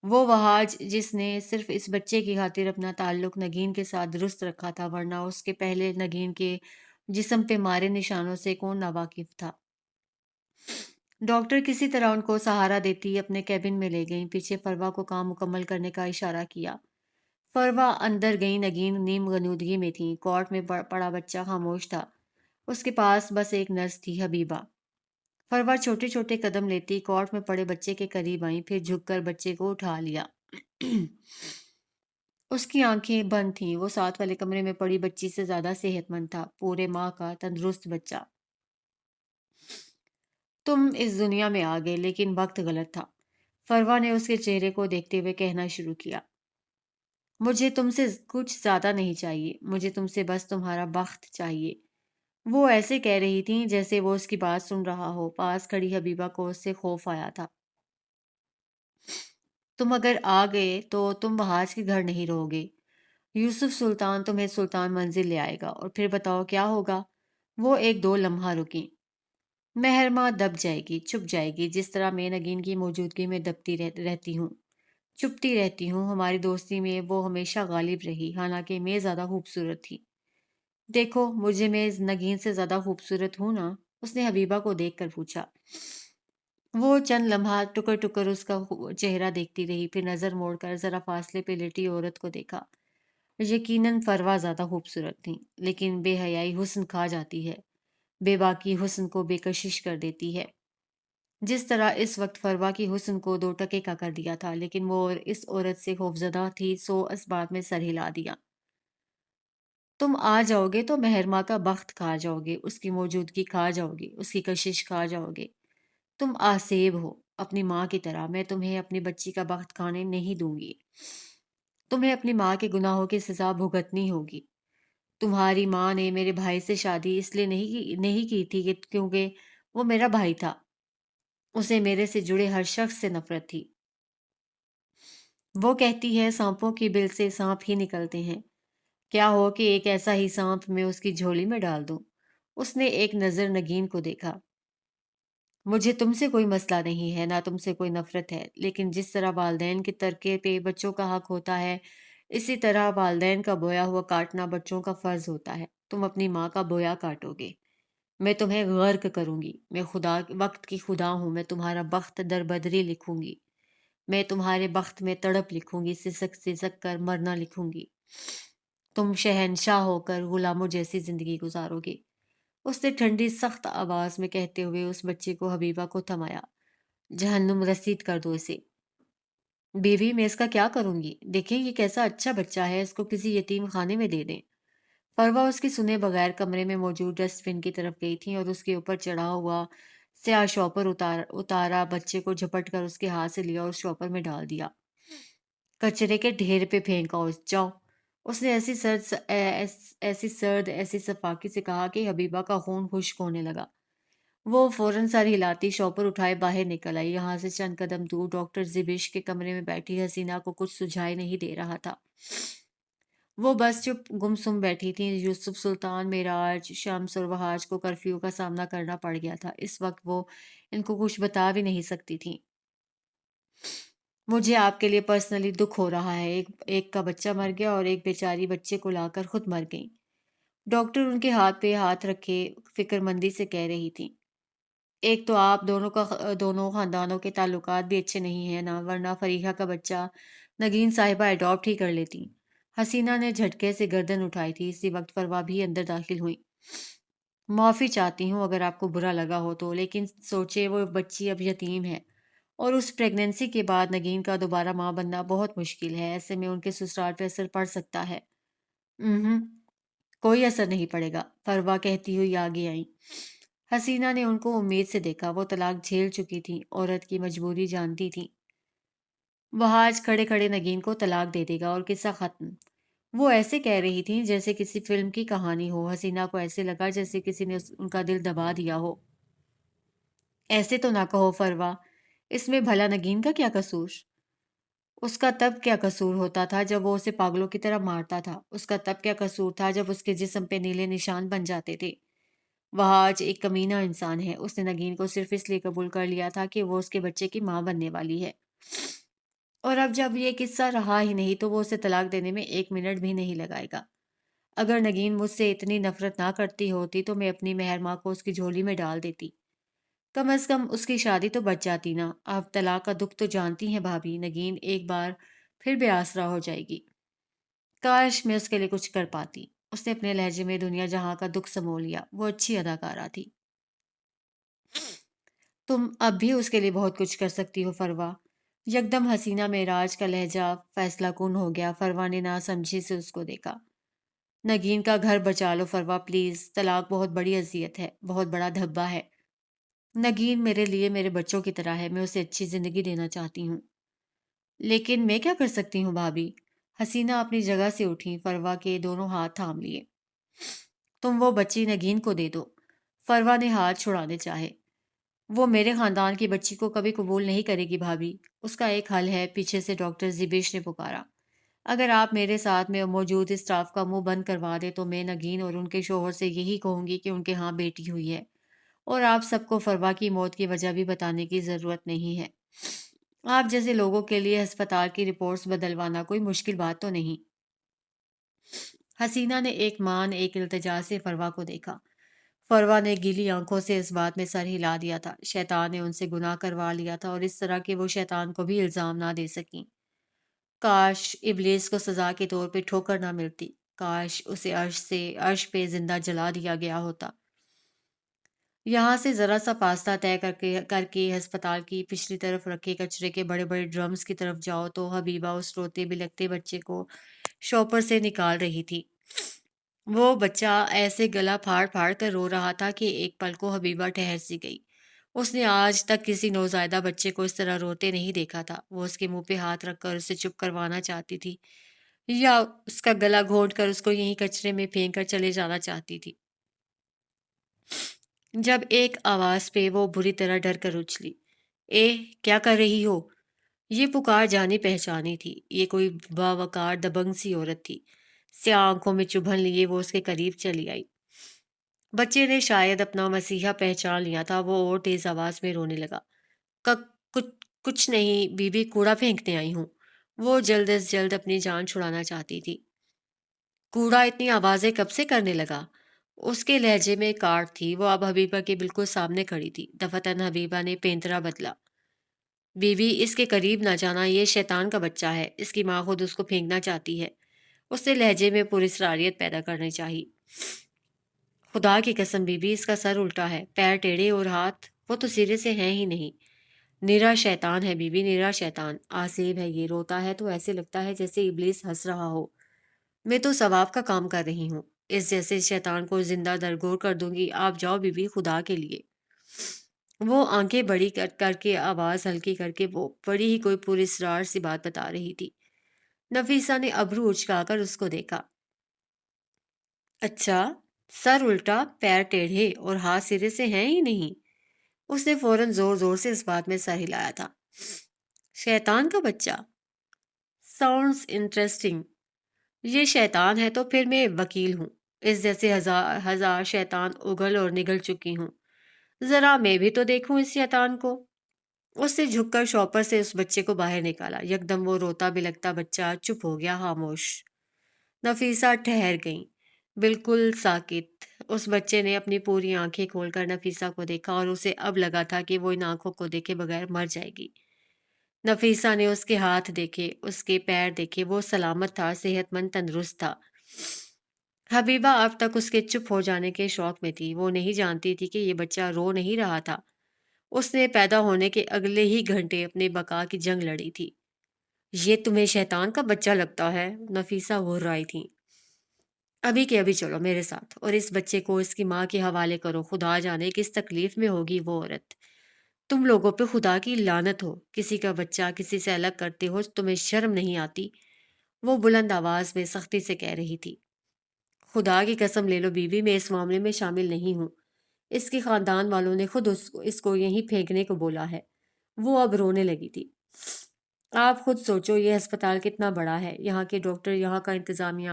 وہ وہاج جس نے صرف اس بچے کی خاطر اپنا تعلق نگین کے ساتھ درست رکھا تھا، ورنہ اس کے پہلے نگین کے جسم پہ مارے نشانوں سے کون ناواقف تھا؟ ڈاکٹر کسی طرح ان کو سہارا دیتی اپنے کیبن میں لے گئیں، پیچھے فروا کو کام مکمل کرنے کا اشارہ کیا۔ فروا اندر گئی، نگین نیم غنودگی میں تھی، کورٹ میں پڑا بچہ خاموش تھا، اس کے پاس بس ایک نرس تھی، حبیبہ۔ فروا چھوٹے چھوٹے قدم لیتی کورٹ میں پڑے بچے کے قریب آئیں، پھر جھک کر بچے کو اٹھا لیا۔ اس کی آنکھیں بند تھیں، وہ ساتھ والے کمرے میں پڑی بچی سے زیادہ صحت مند تھا، پورے ماہ کا تندرست بچہ۔ تم اس دنیا میں آ گئے، لیکن وقت غلط تھا، فروا نے اس کے چہرے کو دیکھتے ہوئے کہنا شروع کیا۔ مجھے تم سے کچھ زیادہ نہیں چاہیے، مجھے تم سے بس تمہارا بخت چاہیے۔ وہ ایسے کہہ رہی تھیں جیسے وہ اس کی بات سن رہا ہو۔ پاس کھڑی حبیبہ کو اس سے خوف آیا تھا۔ تم اگر آ گئے تو تم بہاج کے گھر نہیں رہو گے، یوسف سلطان تمہیں سلطان منزل لے آئے گا، اور پھر بتاؤ کیا ہوگا؟ وہ ایک دو لمحہ رکی۔ مہرماں دب جائے گی، چپ جائے گی، جس طرح میں نگین کی موجودگی میں دبتی رہتی ہوں، چپتی رہتی ہوں۔ ہماری دوستی میں وہ ہمیشہ غالب رہی، حالانکہ میں زیادہ خوبصورت تھی۔ دیکھو مجھے، میں نگین سے زیادہ خوبصورت ہوں نا؟ اس نے حبیبہ کو دیکھ کر پوچھا۔ وہ چند لمحہ ٹکر ٹکر اس کا چہرہ دیکھتی رہی، پھر نظر موڑ کر ذرا فاصلے پہ لیٹی عورت کو دیکھا۔ یقیناً فروا زیادہ خوبصورت تھیں، لیکن بے حیائی حسن کھا جاتی ہے، بے باکی حسن کو بے کشش کر دیتی ہے۔ جس طرح اس وقت فروا کی حسن کو دو ٹکے کا کر دیا تھا، لیکن وہ اس عورت سے خوفزدہ تھی، سو اس بات میں سر ہلا دیا۔ تم آ جاؤ گے تو مہرما کا بخت کھا جاؤ گے، اس کی موجودگی کھا جاؤ گے، اس کی کشش کھا جاؤ گے۔ تم آسیب ہو، اپنی ماں کی طرح۔ میں تمہیں اپنی بچی کا بخت کھانے نہیں دوں گی۔ تمہیں اپنی ماں کے گناہوں کی سزا بھگتنی ہوگی۔ تمہاری ماں نے میرے بھائی سے شادی اس لیے نہیں کی تھی کہ کیونکہ وہ میرا بھائی تھا۔ اسے میرے سے جڑے ہر شخص سے نفرت تھی۔ وہ کہتی ہے سانپوں کی بل سے سانپ ہی نکلتے ہیں۔ کیا ہو کہ ایک ایسا ہی سانپ میں اس کی جھولی میں ڈال دوں۔ اس نے ایک نظر نگین کو دیکھا۔ مجھے تم سے کوئی مسئلہ نہیں ہے، نہ تم سے کوئی نفرت ہے، لیکن جس طرح والدین کے ترکے پہ بچوں کا حق ہوتا ہے، اسی طرح والدین کا بویا ہوا کاٹنا بچوں کا فرض ہوتا ہے۔ تم اپنی ماں کا بویا کاٹو گے، میں تمہیں غرق کروں گی۔ میں خدا وقت کی خدا ہوں، میں تمہارا بخت در بدری لکھوں گی۔ میں تمہارے بخت میں تڑپ لکھوں گی، سسک سسک کر مرنا لکھوں گی۔ تم شہنشاہ ہو کر غلاموں جیسی زندگی گزارو گے۔ اس نے ٹھنڈی سخت آواز میں کہتے ہوئے اس بچے کو حبیبہ کو تھمایا۔ جہنم رسید کر دو اسے۔ بیوی میں اس کا کیا کروں گی؟ دیکھیں یہ کیسا اچھا بچہ ہے، اس کو کسی یتیم خانے میں دے دیں۔ فروا اس کی سنے بغیر کمرے میں موجود ڈسٹ بن کی طرف گئی تھی اور اس کے اوپر چڑھا ہوا سیاہ شوپر اتارا بچے کو جھپٹ کر اس کے ہاتھ سے لیا اور شوپر میں ڈال دیا۔ کچرے کے ڈھیر پہ پھینکا جاؤ۔ اس نے ایسی سرد ایسی صفاقی سے کہا کہ حبیبہ کا خون خشک ہونے لگا۔ وہ فوراً سر ہلاتی شوپر اٹھائے باہر نکل آئی۔ یہاں سے چند قدم دور ڈاکٹر زبیش کے کمرے میں بیٹھی حسینہ کو کچھ سجھائی نہیں دے رہا تھا۔ وہ بس چپ گمسم بیٹھی تھی۔ یوسف سلطان، معراج، شمس اور وہاج کو کرفیو کا سامنا کرنا پڑ گیا تھا۔ اس وقت وہ ان کو کچھ بتا بھی نہیں سکتی تھی۔ مجھے آپ کے لیے پرسنلی دکھ ہو رہا ہے۔ ایک کا بچہ مر گیا اور ایک بیچاری بچے کو لا کر خود مر گئی۔ ڈاکٹر ان کے ہاتھ پہ ہاتھ رکھے فکر مندی سے کہہ رہی تھی۔ ایک تو آپ دونوں خاندانوں کے تعلقات بھی اچھے نہیں ہیں نا، ورنہ فریحہ کا بچہ نگین صاحبہ اڈاپٹ ہی کر لیتی۔ حسینہ نے جھٹکے سے گردن اٹھائی تھی۔ اسی وقت فروا بھی اندر داخل ہوئی۔ معافی چاہتی ہوں اگر آپ کو برا لگا ہو تو، لیکن سوچے وہ بچی اب یتیم ہے اور اس پریگننسی کے بعد نگین کا دوبارہ ماں بننا بہت مشکل ہے۔ ایسے میں ان کے سسرال پہ اثر پڑ سکتا ہے۔ کوئی اثر نہیں پڑے گا، فروا کہتی ہوئی آگے آئی۔ حسینہ نے ان کو امید سے دیکھا۔ وہ طلاق جھیل چکی تھی، عورت کی مجبوری جانتی تھی۔ وہ آج کھڑے کھڑے نگین کو طلاق دے دے گا اور قصہ ختم۔ وہ ایسے کہہ رہی تھی جیسے کسی فلم کی کہانی ہو۔ حسینہ کو ایسے لگا جیسے کسی نے ان کا دل دبا دیا ہو۔ ایسے تو نہ کہو فروا، اس میں بھلا نگین کا کیا قصور؟ اس کا تب کیا قصور ہوتا تھا جب وہ اسے پاگلوں کی طرح مارتا تھا؟ اس کا تب کیا قصور تھا جب اس کے جسم پہ نیلے نشان بن جاتے تھے؟ وہ آج ایک کمینہ انسان ہے۔ اس نے نگین کو صرف اس لیے قبول کر لیا تھا کہ وہ اس کے بچے کی ماں بننے والی ہے، اور اب جب یہ قصہ رہا ہی نہیں تو وہ اسے طلاق دینے میں 1 منٹ بھی نہیں لگائے گا۔ اگر نگین مجھ سے اتنی نفرت نہ کرتی ہوتی تو میں اپنی مہر ماں کو اس کی جھولی میں ڈال دیتی۔ کم از کم اس کی شادی تو بچ جاتی نا۔ آپ طلاق کا دکھ تو جانتی ہیں بھابھی، نگین ایک بار پھر بے آسرا ہو جائے گی۔ کاش میں اس کے لیے کچھ کر پاتی۔ اس نے اپنے لہجے میں دنیا جہاں کا دکھ سمو لیا۔ وہ اچھی اداکارہ تھی۔ تم اب بھی اس کے لیے بہت کچھ کر سکتی ہو فروا۔ یکدم حسینہ معراج کا لہجہ فیصلہ کن ہو گیا۔ فروا نے نہ سمجھی سے اس کو دیکھا۔ نگین کا گھر بچا لو فروا پلیز، طلاق بہت بڑی اذیت ہے، بہت بڑا دھبا ہے۔ نگین میرے لیے میرے بچوں کی طرح ہے، میں اسے اچھی زندگی دینا چاہتی ہوں۔ لیکن میں کیا کر سکتی ہوں بھابھی؟ حسینہ اپنی جگہ سے اٹھی، فروا کے دونوں ہاتھ تھام لیے۔ تم وہ بچی نگین کو دے دو۔ فروا نے ہاتھ چھڑانے چاہے۔ وہ میرے خاندان کی بچی کو کبھی قبول نہیں کرے گی بھابھی۔ اس کا ایک حل ہے، پیچھے سے ڈاکٹر زبیش نے پکارا۔ اگر آپ میرے ساتھ میں موجود اسٹاف کا منہ بند کروا دے تو میں نگین اور ان کے شوہر سے یہی کہوں گی کہ ان کے ہاں بیٹی ہوئی ہے، اور آپ سب کو فروا کی موت کی وجہ بھی بتانے کی ضرورت نہیں ہے۔ آپ جیسے لوگوں کے لیے ہسپتال کی رپورٹس بدلوانا کوئی مشکل بات تو نہیں۔ حسینہ نے ایک التجا سے فروا کو دیکھا۔ فروا نے گیلی آنکھوں سے اس بات میں سر ہلا دیا تھا۔ شیطان نے ان سے گناہ کروا لیا تھا اور اس طرح کہ وہ شیطان کو بھی الزام نہ دے سکیں۔ کاش ابلیس کو سزا کے طور پہ ٹھوکر نہ ملتی، کاش اسے عرش پہ زندہ جلا دیا گیا ہوتا۔ یہاں سے ذرا سا فاصلہ طے کر کے ہسپتال کی پچھلی طرف رکھے کچرے کے بڑے بڑے ڈرمز کی طرف جاؤ تو حبیبہ اس روتے بلکتے بچے کو شاپر سے نکال رہی تھی۔ وہ بچہ ایسے گلا پھاڑ پھاڑ کر رو رہا تھا کہ ایک پل کو حبیبہ ٹھہر سی گئی۔ اس نے آج تک کسی نوزائیدہ بچے کو اس طرح روتے نہیں دیکھا تھا۔ وہ اس کے منہ پہ ہاتھ رکھ کر اسے چپ کروانا چاہتی تھی، یا اس کا گلا گھونٹ کر اس کو یہیں کچرے میں پھینک کر چلے جانا چاہتی تھی، جب ایک آواز پہ وہ بری طرح ڈر کر اچھلی۔ اے، کیا کر رہی ہو؟ یہ پکار جانی پہچانی تھی۔ یہ کوئی باوقار دبنگ سی عورت تھی۔ سیاہ آنکھوں میں چبھن لیے وہ اس کے قریب چلی آئی۔ بچے نے شاید اپنا مسیحا پہچان لیا تھا۔ وہ اور تیز آواز میں رونے لگا۔ "ک- کچھ کچھ نہیں بی بی، کوڑا پھینکنے آئی ہوں۔ وہ جلد از جلد اپنی جان چھڑانا چاہتی تھی۔ کوڑا اتنی آوازیں کب سے کرنے لگا؟ اس کے لہجے میں کاٹ تھی۔ وہ اب حبیبہ کے بالکل سامنے کھڑی تھی۔ دفتن حبیبہ نے پینترا بدلا۔ بی بی، اس کے قریب نہ جانا، یہ شیطان کا بچہ ہے۔ اس کی ماں خود اس کو پھینکنا چاہتی ہے۔ اس نے لہجے میں پراسراریت پیدا کرنی چاہی۔ خدا کی قسم بی بی، اس کا سر الٹا ہے، پیر ٹیڑھے اور ہاتھ، وہ تو سرے سے ہیں ہی نہیں۔ نرا شیطان ہے بی بی، نرا شیطان۔ آسیب ہے یہ، روتا ہے تو ایسے لگتا ہے جیسے ابلیس ہنس رہا ہو۔ میں تو ثواب کا کام کر رہی ہوں۔ اس جیسے شیطان کو زندہ درگور کر دوں گی۔ آپ جاؤ بی بی، خدا کے لیے۔ وہ آنکھیں بڑی کر کر کے آواز ہلکی کر کے وہ بڑی ہی کوئی پراسرار سی بات بتا رہی تھی۔ نفیسہ نے ابرو اچکا کر اس کو دیکھا۔ اچھا، سر الٹا، پیر ٹیڑھے اور ہاتھ سرے سے ہیں ہی نہیں۔ اس نے فوراً زور زور سے اس بات میں سر ہلایا تھا۔ شیطان کا بچہ، ساؤنڈز انٹرسٹنگ۔ یہ شیطان ہے تو پھر میں وکیل ہوں۔ اس جیسے ہزار ہزار شیطان اگل اور نگل چکی ہوں۔ ذرا میں بھی تو دیکھوں اس شیطان کو۔ اس نے جھک کر شاپر سے اس بچے کو باہر نکالا۔ یکدم وہ روتا بلکتا بچہ چپ ہو گیا، خاموش۔ نفیسہ ٹھہر گئی، بالکل ساکت۔ اس بچے نے اپنی پوری آنکھیں کھول کر نفیسہ کو دیکھا اور اسے اب لگا تھا کہ وہ ان آنکھوں کو دیکھے بغیر مر جائے گی۔ نفیسہ نے اس کے ہاتھ دیکھے، اس کے پیر دیکھے۔ وہ سلامت تھا، صحت مند، تندرست تھا۔ حبیبہ اب تک اس کے چپ ہو جانے کے شوق میں تھی۔ وہ نہیں جانتی تھی کہ یہ بچہ رو نہیں رہا تھا۔ اس نے پیدا ہونے کے اگلے ہی گھنٹے اپنے بقا کی جنگ لڑی تھی۔ یہ تمہیں شیطان کا بچہ لگتا ہے؟ نفیسہ گھررائی تھی۔ ابھی کے ابھی چلو میرے ساتھ اور اس بچے کو اس کی ماں کے حوالے کرو۔ خدا جانے کس تکلیف میں ہوگی وہ عورت۔ تم لوگوں پہ خدا کی لعنت ہو۔ کسی کا بچہ کسی سے الگ کرتے ہو، تمہیں شرم نہیں آتی؟ وہ بلند آواز میں سختی سے کہہ رہی تھی۔ خدا کی قسم لے لو بیوی، میں اس معاملے میں شامل نہیں ہوں۔ اس کے خاندان والوں نے خود اس کو یہیں پھینکنے کو بولا ہے۔ وہ اب رونے لگی تھی۔ آپ خود سوچو یہ ہسپتال کتنا بڑا ہے، یہاں کے ڈاکٹر، یہاں کا انتظامیہ،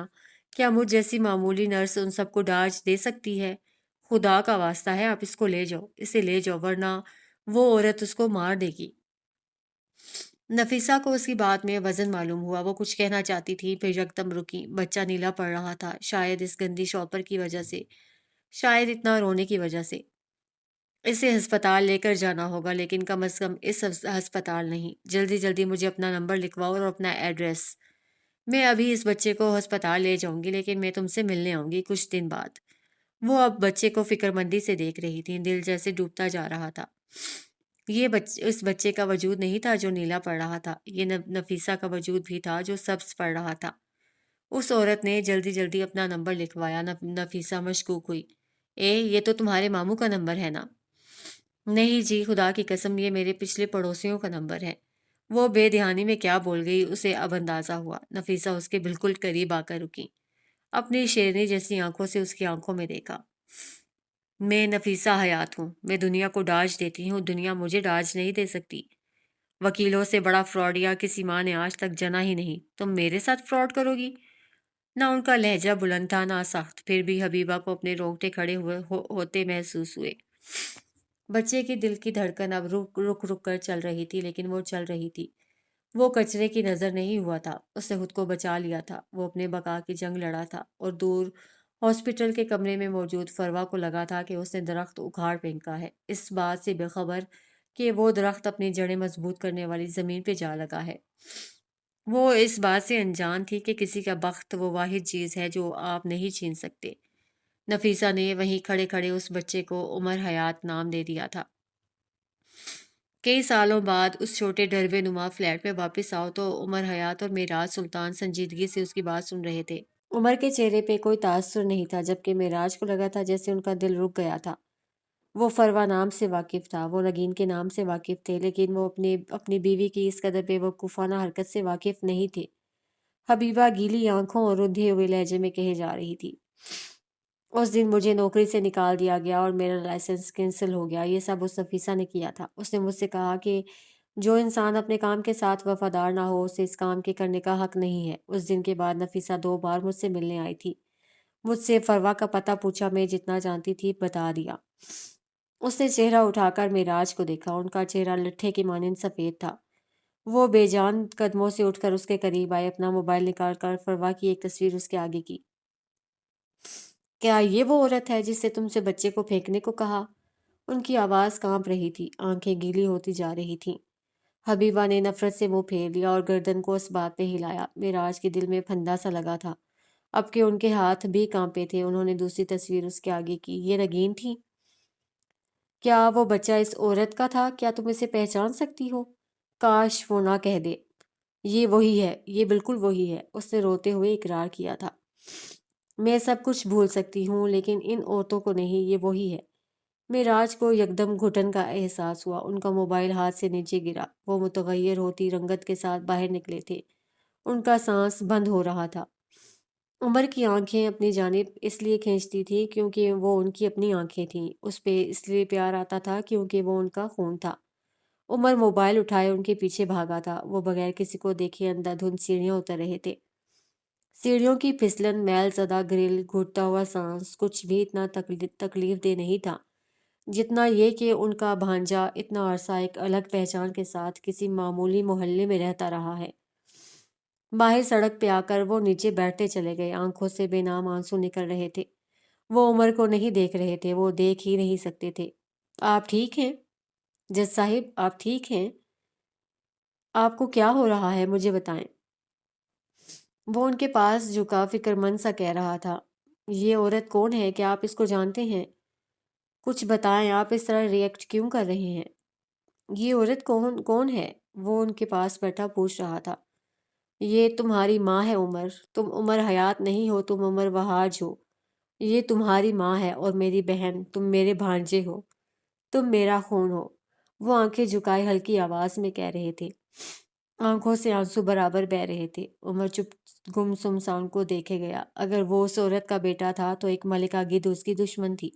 کیا مجھ جیسی معمولی نرس ان سب کو ڈاج دے سکتی ہے؟ خدا کا واسطہ ہے، آپ اس کو لے جاؤ، اسے لے جاؤ، ورنہ وہ عورت اس کو مار دے گی۔ نفیسہ کو اس کی بات میں وزن معلوم ہوا۔ وہ کچھ کہنا چاہتی تھی، پھر یکدم رکی۔ بچہ نیلا پڑ رہا تھا، شاید اس گندی شوپر کی وجہ سے، شاید اتنا رونے کی وجہ سے۔ اسے ہسپتال لے کر جانا ہوگا، لیکن کم از کم اس ہسپتال نہیں۔ جلدی جلدی مجھے اپنا نمبر لکھواؤ اور اپنا ایڈریس۔ میں ابھی اس بچے کو ہسپتال لے جاؤں گی، لیکن میں تم سے ملنے آؤں گی کچھ دن بعد۔ وہ اب بچے کو فکر مندی سے دیکھ رہی تھی، دل جیسے ڈوبتا جا رہا تھا۔ یہ اس بچے کا وجود نہیں تھا جو نیلا پڑ رہا تھا، یہ نفیسہ کا وجود بھی تھا جو سبز پڑ رہا تھا۔ اس عورت نے جلدی جلدی اپنا نمبر لکھوایا۔ نفیسہ مشکوک ہوئی۔ یہ تو تمہارے ماموں کا نمبر ہے نا؟ نہیں جی، خدا کی قسم یہ میرے پچھلے پڑوسیوں کا نمبر ہے۔ وہ بے دھیانی میں کیا بول گئی، اسے اب اندازہ ہوا۔ نفیسہ اس کے بالکل قریب آ کر رکی، اپنی شیرنی جیسی آنکھوں سے اس کی آنکھوں میں دیکھا۔ میں نفیسہ حیات ہوں، میں دنیا کو ڈاج دیتی ہوں، دنیا مجھے ڈاج نہیں دے سکتی۔ وکیلوں سے بڑا فراڈیا کسی ماں نے آج تک جنا ہی نہیں۔ تم میرے ساتھ فراڈ کرو گی؟ نہ ان کا لہجہ بلند تھا نہ سخت، پھر بھی حبیبہ کو اپنے رونگٹے کھڑے ہوتے محسوس ہوئے۔ بچے کی دل کی دھڑکن اب رک رک رک کر چل رہی تھی، لیکن وہ چل رہی تھی۔ وہ کچرے کی نظر نہیں ہوا تھا، اس نے خود کو بچا لیا تھا۔ وہ اپنے بقا کی جنگ لڑا تھا، اور دور ہاسپٹل کے کمرے میں موجود فروا کو لگا تھا کہ اس نے درخت اکھاڑ پھینکا ہے، اس بات سے بے خبر کہ وہ درخت اپنی جڑیں مضبوط کرنے والی زمین پہ جا لگا ہے۔ وہ اس بات سے انجان تھی کہ کسی کا بخت وہ واحد چیز ہے جو آپ نہیں چھین سکتے۔ نفیسہ نے وہیں کھڑے کھڑے اس بچے کو عمر حیات نام دے دیا تھا۔ کئی سالوں بعد اس چھوٹے ڈھروے نما فلیٹ میں واپس آؤ تو عمر حیات اور میراج سلطان سنجیدگی سے اس کی بات سن رہے تھے۔ عمر کے چہرے پہ کوئی تاثر نہیں تھا، جبکہ معراج کو لگا تھا جیسے ان کا دل رک گیا تھا۔ وہ فروا نام سے واقف تھا، وہ نگین کے نام سے واقف تھے، لیکن وہ اپنی بیوی کی اس قدر بے وقوفانہ حرکت سے واقف نہیں تھے۔ حبیبہ گیلی آنکھوں اور رندھے ہوئے لہجے میں کہے جا رہی تھی، اس دن مجھے نوکری سے نکال دیا گیا اور میرا لائسنس کینسل ہو گیا۔ یہ سب اس نفیسہ نے کیا تھا۔ اس نے مجھ سے کہا کہ جو انسان اپنے کام کے ساتھ وفادار نہ ہو، اسے اس کام کے کرنے کا حق نہیں ہے۔ اس دن کے بعد نفیسہ 2 بار مجھ سے ملنے آئی تھی۔ مجھ سے فروا کا پتہ پوچھا، میں جتنا جانتی تھی بتا دیا۔ اس نے چہرہ اٹھا کر معراج کو دیکھا۔ ان کا چہرہ لٹھے کی مانند سفید تھا۔ وہ بے جان قدموں سے اٹھ کر اس کے قریب آئے، اپنا موبائل نکال کر فروا کی ایک تصویر اس کے آگے کی۔ کیا یہ وہ عورت ہے جس سے تم سے بچے کو پھینکنے کو کہا؟ ان کی آواز کانپ رہی تھی، آنکھیں گیلی ہوتی جا رہی تھیں۔ حبیبہ نے نفرت سے منہ پھیر لیا اور گردن کو اس بات پہ ہلایا۔ معراج کے دل میں پھندا سا لگا تھا، اب کہ ان کے ہاتھ بھی کانپے تھے۔ انہوں نے دوسری تصویر اس کے آگے کی۔ یہ نگین تھی؟ کیا وہ بچہ اس عورت کا تھا؟ کیا تم اسے پہچان سکتی ہو؟ کاش وہ نہ کہہ دے۔ یہ وہی ہے، یہ بالکل وہی ہے، اس نے روتے ہوئے اقرار کیا تھا۔ میں سب کچھ بھول سکتی ہوں لیکن ان عورتوں کو نہیں، یہ وہی ہے۔ معراج کو یکدم گھٹن کا احساس ہوا۔ ان کا موبائل ہاتھ سے نیچے گرا۔ وہ متغیر ہوتی رنگت کے ساتھ باہر نکلے تھے۔ ان کا سانس بند ہو رہا تھا۔ عمر کی آنکھیں اپنی جانب اس لیے کھینچتی تھی کیونکہ وہ ان کی اپنی آنکھیں تھیں۔ اس پہ اس لیے پیار آتا تھا کیونکہ وہ ان کا خون تھا۔ عمر موبائل اٹھائے ان کے پیچھے بھاگا تھا۔ وہ بغیر کسی کو دیکھے اندھا دھند سیڑھیاں اتر رہے تھے۔ سیڑھیوں کی پھسلن، میل زدہ گرل، گھٹتا ہوا سانس، کچھ بھی اتنا تکلیف دہ نہیں تھا جتنا یہ کہ ان کا بھانجا اتنا عرصہ ایک الگ پہچان کے ساتھ کسی معمولی محلے میں رہتا رہا ہے۔ باہر سڑک پہ آ کر وہ نیچے بیٹھتے چلے گئے۔ آنکھوں سے بے نام آنسو نکل رہے تھے۔ وہ عمر کو نہیں دیکھ رہے تھے، وہ دیکھ ہی نہیں سکتے تھے۔ آپ ٹھیک ہیں جج صاحب؟ آپ ٹھیک ہیں؟ آپ کو کیا ہو رہا ہے؟ مجھے بتائیں۔ وہ ان کے پاس جھکا فکر مند سا کہہ رہا تھا۔ یہ عورت کون ہے؟ کیا آپ اس کو جانتے ہیں؟ کچھ بتائیں، آپ اس طرح ریئیکٹ کیوں کر رہے ہیں؟ یہ عورت کون ہے؟ وہ ان کے پاس بیٹھا پوچھ رہا تھا۔ یہ تمہاری ماں ہے عمر۔ تم عمر حیات نہیں ہو، تم عمر وہاج ہو۔ یہ تمہاری ماں ہے اور میری بہن، تم میرے بھانجے ہو، تم میرا خون ہو۔ وہ آنکھیں جھکائے ہلکی آواز میں کہہ رہے تھے۔ آنکھوں سے آنسو برابر بہہ رہے تھے۔ عمر چپ گم سم سان کو دیکھے گیا۔ اگر وہ اس عورت کا بیٹا تھا تو ایک ملکہ گدھ اس کی دشمن تھی،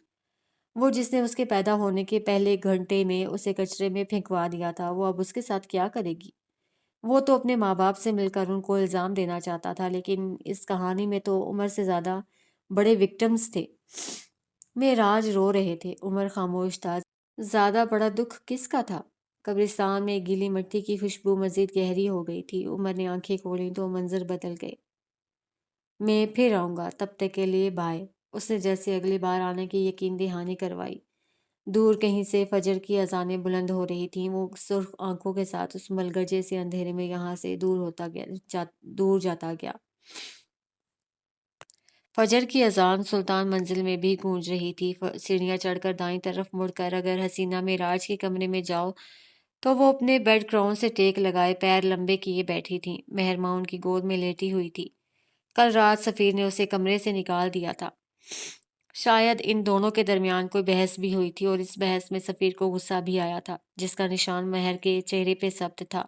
وہ جس نے اس کے پیدا ہونے کے پہلے گھنٹے میں اسے کچرے میں پھینکوا دیا تھا۔ وہ اب اس کے ساتھ کیا کرے گی؟ وہ تو اپنے ماں باپ سے مل کر ان کو الزام دینا چاہتا تھا، لیکن اس کہانی میں تو عمر سے زیادہ بڑے وکٹمز تھے۔ معراج رو رہے تھے، عمر خاموش تھا۔ زیادہ بڑا دکھ کس کا تھا؟ قبرستان میں گیلی مٹی کی خوشبو مزید گہری ہو گئی تھی۔ عمر نے آنکھیں کھولیں تو منظر بدل گئے۔ میں پھر آؤں گا، تب تک کے لیے بائے۔ اس نے جیسے اگلی بار آنے کی یقین دہانی کروائی۔ دور کہیں سے فجر کی اذانیں بلند ہو رہی تھیں۔ وہ سرخ آنکھوں کے ساتھ اس ملگرجے سے اندھیرے میں یہاں سے دور جاتا گیا۔ فجر کی اذان سلطان منزل میں بھی گونج رہی تھی۔ سیڑھیاں چڑھ کر دائیں طرف مڑ کر اگر حسینہ معراج کے کمرے میں جاؤ تو وہ اپنے بیڈ گراؤنڈ سے ٹیک لگائے پیر لمبے کیے بیٹھی تھیں۔ مہرماں ان کی گود میں لیٹی ہوئی تھی۔ کل رات سفیر نے اسے کمرے سے نکال دیا تھا۔ شاید ان دونوں کے درمیان کوئی بحث بھی ہوئی تھی اور اس بحث میں سفیر کو غصہ بھی آیا تھا، جس کا نشان مہر کے چہرے پہ ثبت تھا۔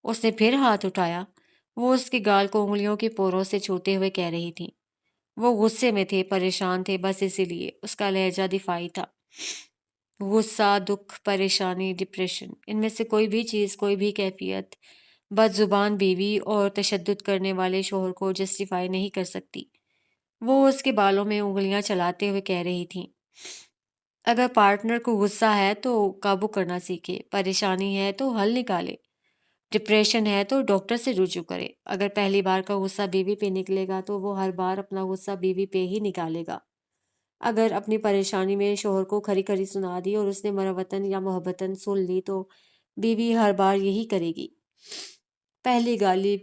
اس نے پھر ہاتھ اٹھایا۔ وہ اس کے گال کو انگلیوں کے پوروں سے چھوتے ہوئے کہہ رہی تھی۔ وہ غصے میں تھے، پریشان تھے، بس اسی لیے اس کا لہجہ دفاعی تھا۔ غصہ، دکھ، پریشانی، ڈپریشن، ان میں سے کوئی بھی چیز، کوئی بھی کیفیت بد زبان بیوی اور تشدد کرنے والے شوہر کو جسٹیفائی نہیں کر سکتی۔ وہ اس کے بالوں میں انگلیاں چلاتے ہوئے کہہ رہی تھیں، اگر پارٹنر کو غصہ ہے تو قابو کرنا سیکھے، پریشانی ہے تو حل نکالے، ڈپریشن ہے تو ڈاکٹر سے رجوع کرے۔ اگر پہلی بار کا غصہ بیوی پہ نکلے گا تو وہ ہر بار اپنا غصہ بیوی پہ ہی نکالے گا۔ اگر اپنی پریشانی میں شوہر کو کھری کھری سنا دی اور اس نے مروتاً یا محبتاً سن لی تو بیوی ہر بار یہی کرے گی۔ پہلی گالی،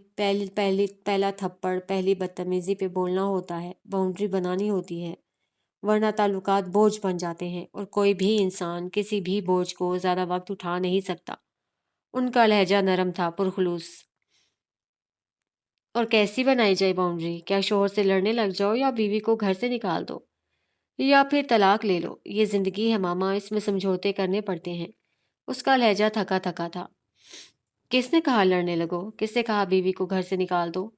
پہلا تھپڑ، پہلی بدتمیزی پہ بولنا ہوتا ہے، باؤنڈری بنانی ہوتی ہے، ورنہ تعلقات بوجھ بن جاتے ہیں اور کوئی بھی انسان کسی بھی بوجھ کو زیادہ وقت اٹھا نہیں سکتا۔ ان کا لہجہ نرم تھا، پرخلوص۔ اور کیسی بنائی جائے باؤنڈری؟ کیا شوہر سے لڑنے لگ جاؤ یا بیوی کو گھر سے نکال دو یا پھر طلاق لے لو؟ یہ زندگی ہے ماما، اس میں سمجھوتے کرنے پڑتے ہیں۔ اس کا لہجہ تھکا تھکا تھا۔ کس نے کہا لڑنے لگو؟ کس نے کہا بیوی کو گھر سے نکال دو؟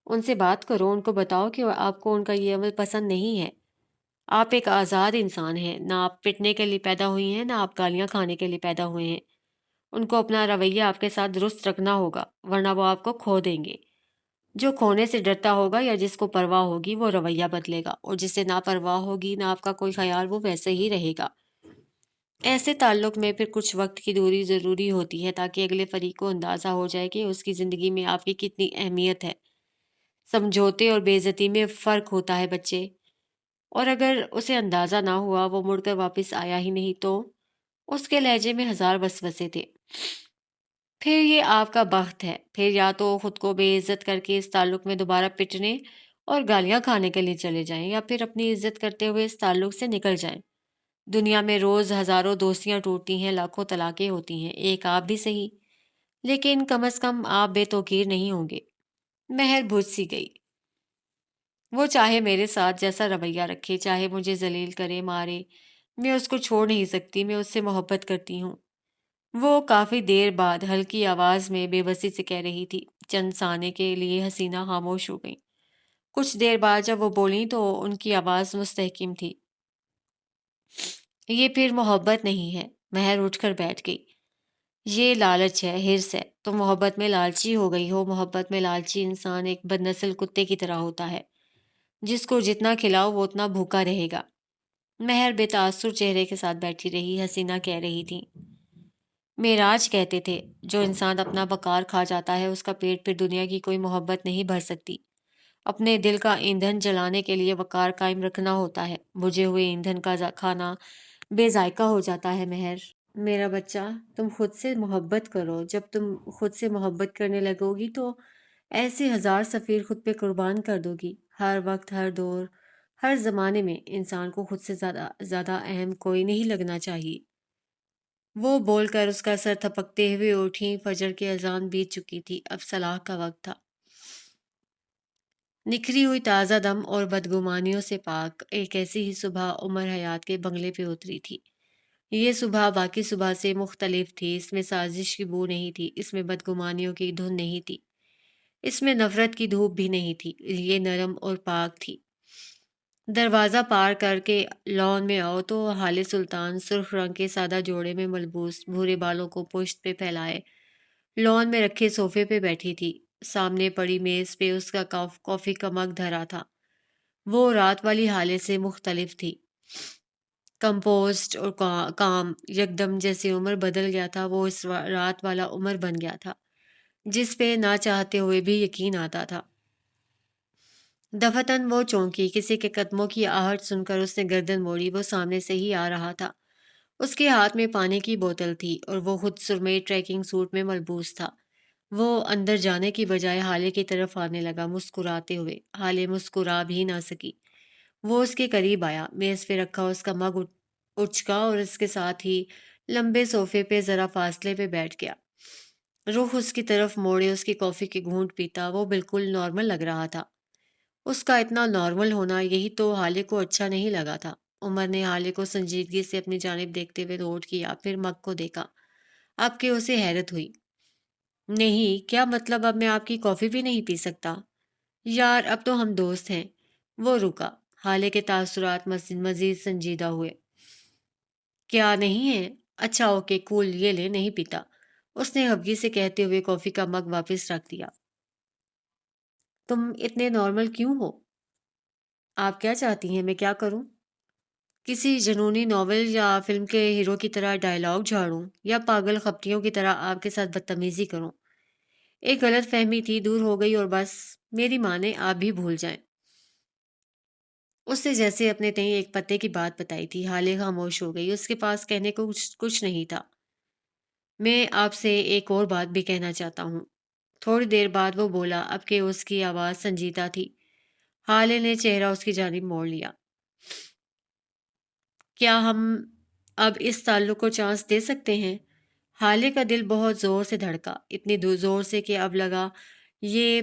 ان سے بات کرو، ان کو بتاؤ کہ آپ کو ان کا یہ عمل پسند نہیں ہے۔ آپ ایک آزاد انسان ہیں، نہ آپ پٹنے کے لیے پیدا ہوئی ہیں، نہ آپ گالیاں کھانے کے لیے پیدا ہوئے ہیں۔ ان کو اپنا رویہ آپ کے ساتھ درست رکھنا ہوگا، ورنہ وہ آپ کو کھو دیں گے۔ جو کھونے سے ڈرتا ہوگا یا جس کو پرواہ ہوگی وہ رویہ بدلے گا، اور جس سے نہ پرواہ ہوگی نہ آپ کا کوئی خیال وہ ویسے ہی رہے گا۔ ایسے تعلق میں پھر کچھ وقت کی دوری ضروری ہوتی ہے تاکہ اگلے فریق کو اندازہ ہو جائے کہ اس کی زندگی میں آپ کی کتنی اہمیت ہے۔ سمجھوتے اور بے عزتی میں فرق ہوتا ہے بچے، اور اگر اسے اندازہ نہ ہوا، وہ مڑ کر واپس آیا ہی نہیں تو اس کے لہجے میں ہزار وسوسے تھے۔ پھر یہ آپ کا بخت ہے، پھر یا تو خود کو بے عزت کر کے اس تعلق میں دوبارہ پٹنے اور گالیاں کھانے کے لیے چلے جائیں، یا پھر اپنی عزت کرتے ہوئے اس تعلق سے نکل جائیں۔ دنیا میں روز ہزاروں دوستیاں ٹوٹتی ہیں، لاکھوں طلاقیں ہوتی ہیں، ایک آپ بھی صحیح، لیکن کم از کم آپ بے توقیر نہیں ہوں گے۔ مہر بجھ سی گئی۔ وہ چاہے میرے ساتھ جیسا رویہ رکھے، چاہے مجھے ذلیل کرے، مارے، میں اس کو چھوڑ نہیں سکتی، میں اس سے محبت کرتی ہوں۔ وہ کافی دیر بعد ہلکی آواز میں بے بسی سے کہہ رہی تھی۔ چند ثانے کے لیے حسینہ خاموش ہو گئی۔ کچھ دیر بعد جب وہ بولیں تو ان کی آواز مستحکم تھی۔ یہ پھر محبت نہیں ہے۔ مہر اٹھ کر بیٹھ گئی۔ یہ لالچ ہے، حرص ہے۔ تم محبت میں لالچی ہو گئی ہو۔ محبت میں لالچی انسان ایک بد نسل کتے کی طرح ہوتا ہے، جس کو جتنا کھلاؤ وہ اتنا بھوکا رہے گا۔ مہر بے تاثر چہرے کے ساتھ بیٹھی رہی۔ حسینہ کہہ رہی تھی، معراج کہتے تھے، جو انسان اپنا وقار کھا جاتا ہے اس کا پیٹ پھر دنیا کی کوئی محبت نہیں بھر سکتی۔ اپنے دل کا ایندھن جلانے کے لیے وقار قائم رکھنا ہوتا ہے۔ بجھے ہوئے ایندھن کا کھانا بے ذائقہ ہو جاتا ہے۔ مہر، میرا بچہ، تم خود سے محبت کرو۔ جب تم خود سے محبت کرنے لگو گی تو ایسے ہزار سفیر خود پہ قربان کر دو گی۔ ہر وقت، ہر دور، ہر زمانے میں انسان کو خود سے زیادہ اہم کوئی نہیں لگنا چاہیے۔ وہ بول کر اس کا سر تھپکتے ہوئے اٹھی۔ فجر کی اذان بیت چکی تھی، اب صلاح کا وقت تھا۔ نکھری ہوئی تازہ دم اور بدگمانیوں سے پاک ایک ایسی ہی صبح عمر حیات کے بنگلے پہ اتری تھی۔ یہ صبح باقی صبح سے مختلف تھی۔ اس میں سازش کی بو نہیں تھی، اس میں بدگمانیوں کی دھن نہیں تھی، اس میں نفرت کی دھوپ بھی نہیں تھی۔ یہ نرم اور پاک تھی۔ دروازہ پار کر کے لان میں آؤ تو حال سلطان سرخ رنگ کے سادہ جوڑے میں ملبوس، بھورے بالوں کو پشت پہ پھیلائے، لان میں رکھے صوفے پہ بیٹھی تھی۔ سامنے پڑی میز پہ اس کا کافی کا مگ دھرا تھا۔ وہ رات والی حالت سے مختلف تھی، کمپوزڈ اور کام۔ یکدم جیسے عمر بدل گیا تھا، وہ اس رات والا عمر بن گیا تھا جس پہ نہ چاہتے ہوئے بھی یقین آتا تھا۔ دفتن وہ چونکی، کسی کے قدموں کی آہٹ سن کر اس نے گردن موڑی۔ وہ سامنے سے ہی آ رہا تھا۔ اس کے ہاتھ میں پانی کی بوتل تھی اور وہ خود سرمئی ٹریکنگ سوٹ میں ملبوس تھا۔ وہ اندر جانے کی بجائے حالے کی طرف آنے لگا مسکراتے ہوئے۔ حالے مسکرا بھی نہ سکی۔ وہ اس کے قریب آیا، میز پہ رکھا اس کا مگ اچکا اور اس کے ساتھ ہی لمبے صوفے پہ ذرا فاصلے پہ بیٹھ گیا۔ رخ اس کی طرف موڑے اس کی کافی کی گھونٹ پیتا۔ وہ بالکل نارمل لگ رہا تھا۔ اس کا اتنا نارمل ہونا، یہی تو حالے کو اچھا نہیں لگا تھا۔ عمر نے حالے کو سنجیدگی سے اپنی جانب دیکھتے ہوئے نوٹ کیا، پھر مگ کو دیکھا۔ اب کہ اسے حیرت ہوئی۔ نہیں، کیا مطلب اب میں آپ کی کافی بھی نہیں پی سکتا؟ یار، اب تو ہم دوست ہیں۔ وہ رکا۔ حالے کے تاثرات مزید سنجیدہ ہوئے۔ کیا نہیں ہے؟ اچھا اوکے کول، یہ لے، نہیں پیتا۔ اس نے خفگی سے کہتے ہوئے کافی کا مگ واپس رکھ دیا۔ تم اتنے نارمل کیوں ہو؟ آپ کیا چاہتی ہیں میں کیا کروں؟ کسی جنونی ناول یا فلم کے ہیرو کی طرح ڈائیلاگ جھاڑوں یا پاگل خپتیوں کی طرح آپ کے ساتھ بدتمیزی کروں؟ ایک غلط فہمی تھی، دور ہو گئی اور بس میری ماں نے آپ بھی بھول جائیں۔ اس نے جیسے اپنے تئیں ایک پتے کی بات بتائی تھی۔ حالے خاموش ہو گئی۔ اس کے پاس کہنے کو کچھ نہیں تھا۔ میں آپ سے ایک اور بات بھی کہنا چاہتا ہوں۔ تھوڑی دیر بعد وہ بولا، اب کہ اس کی آواز سنجیدہ تھی۔ حالے نے چہرہ اس کی جانب موڑ لیا۔ کیا ہم اب اس تعلق کو چانس دے سکتے ہیں؟ حالے کا دل بہت زور سے دھڑکا، اتنی زور سے کہ اب لگا یہ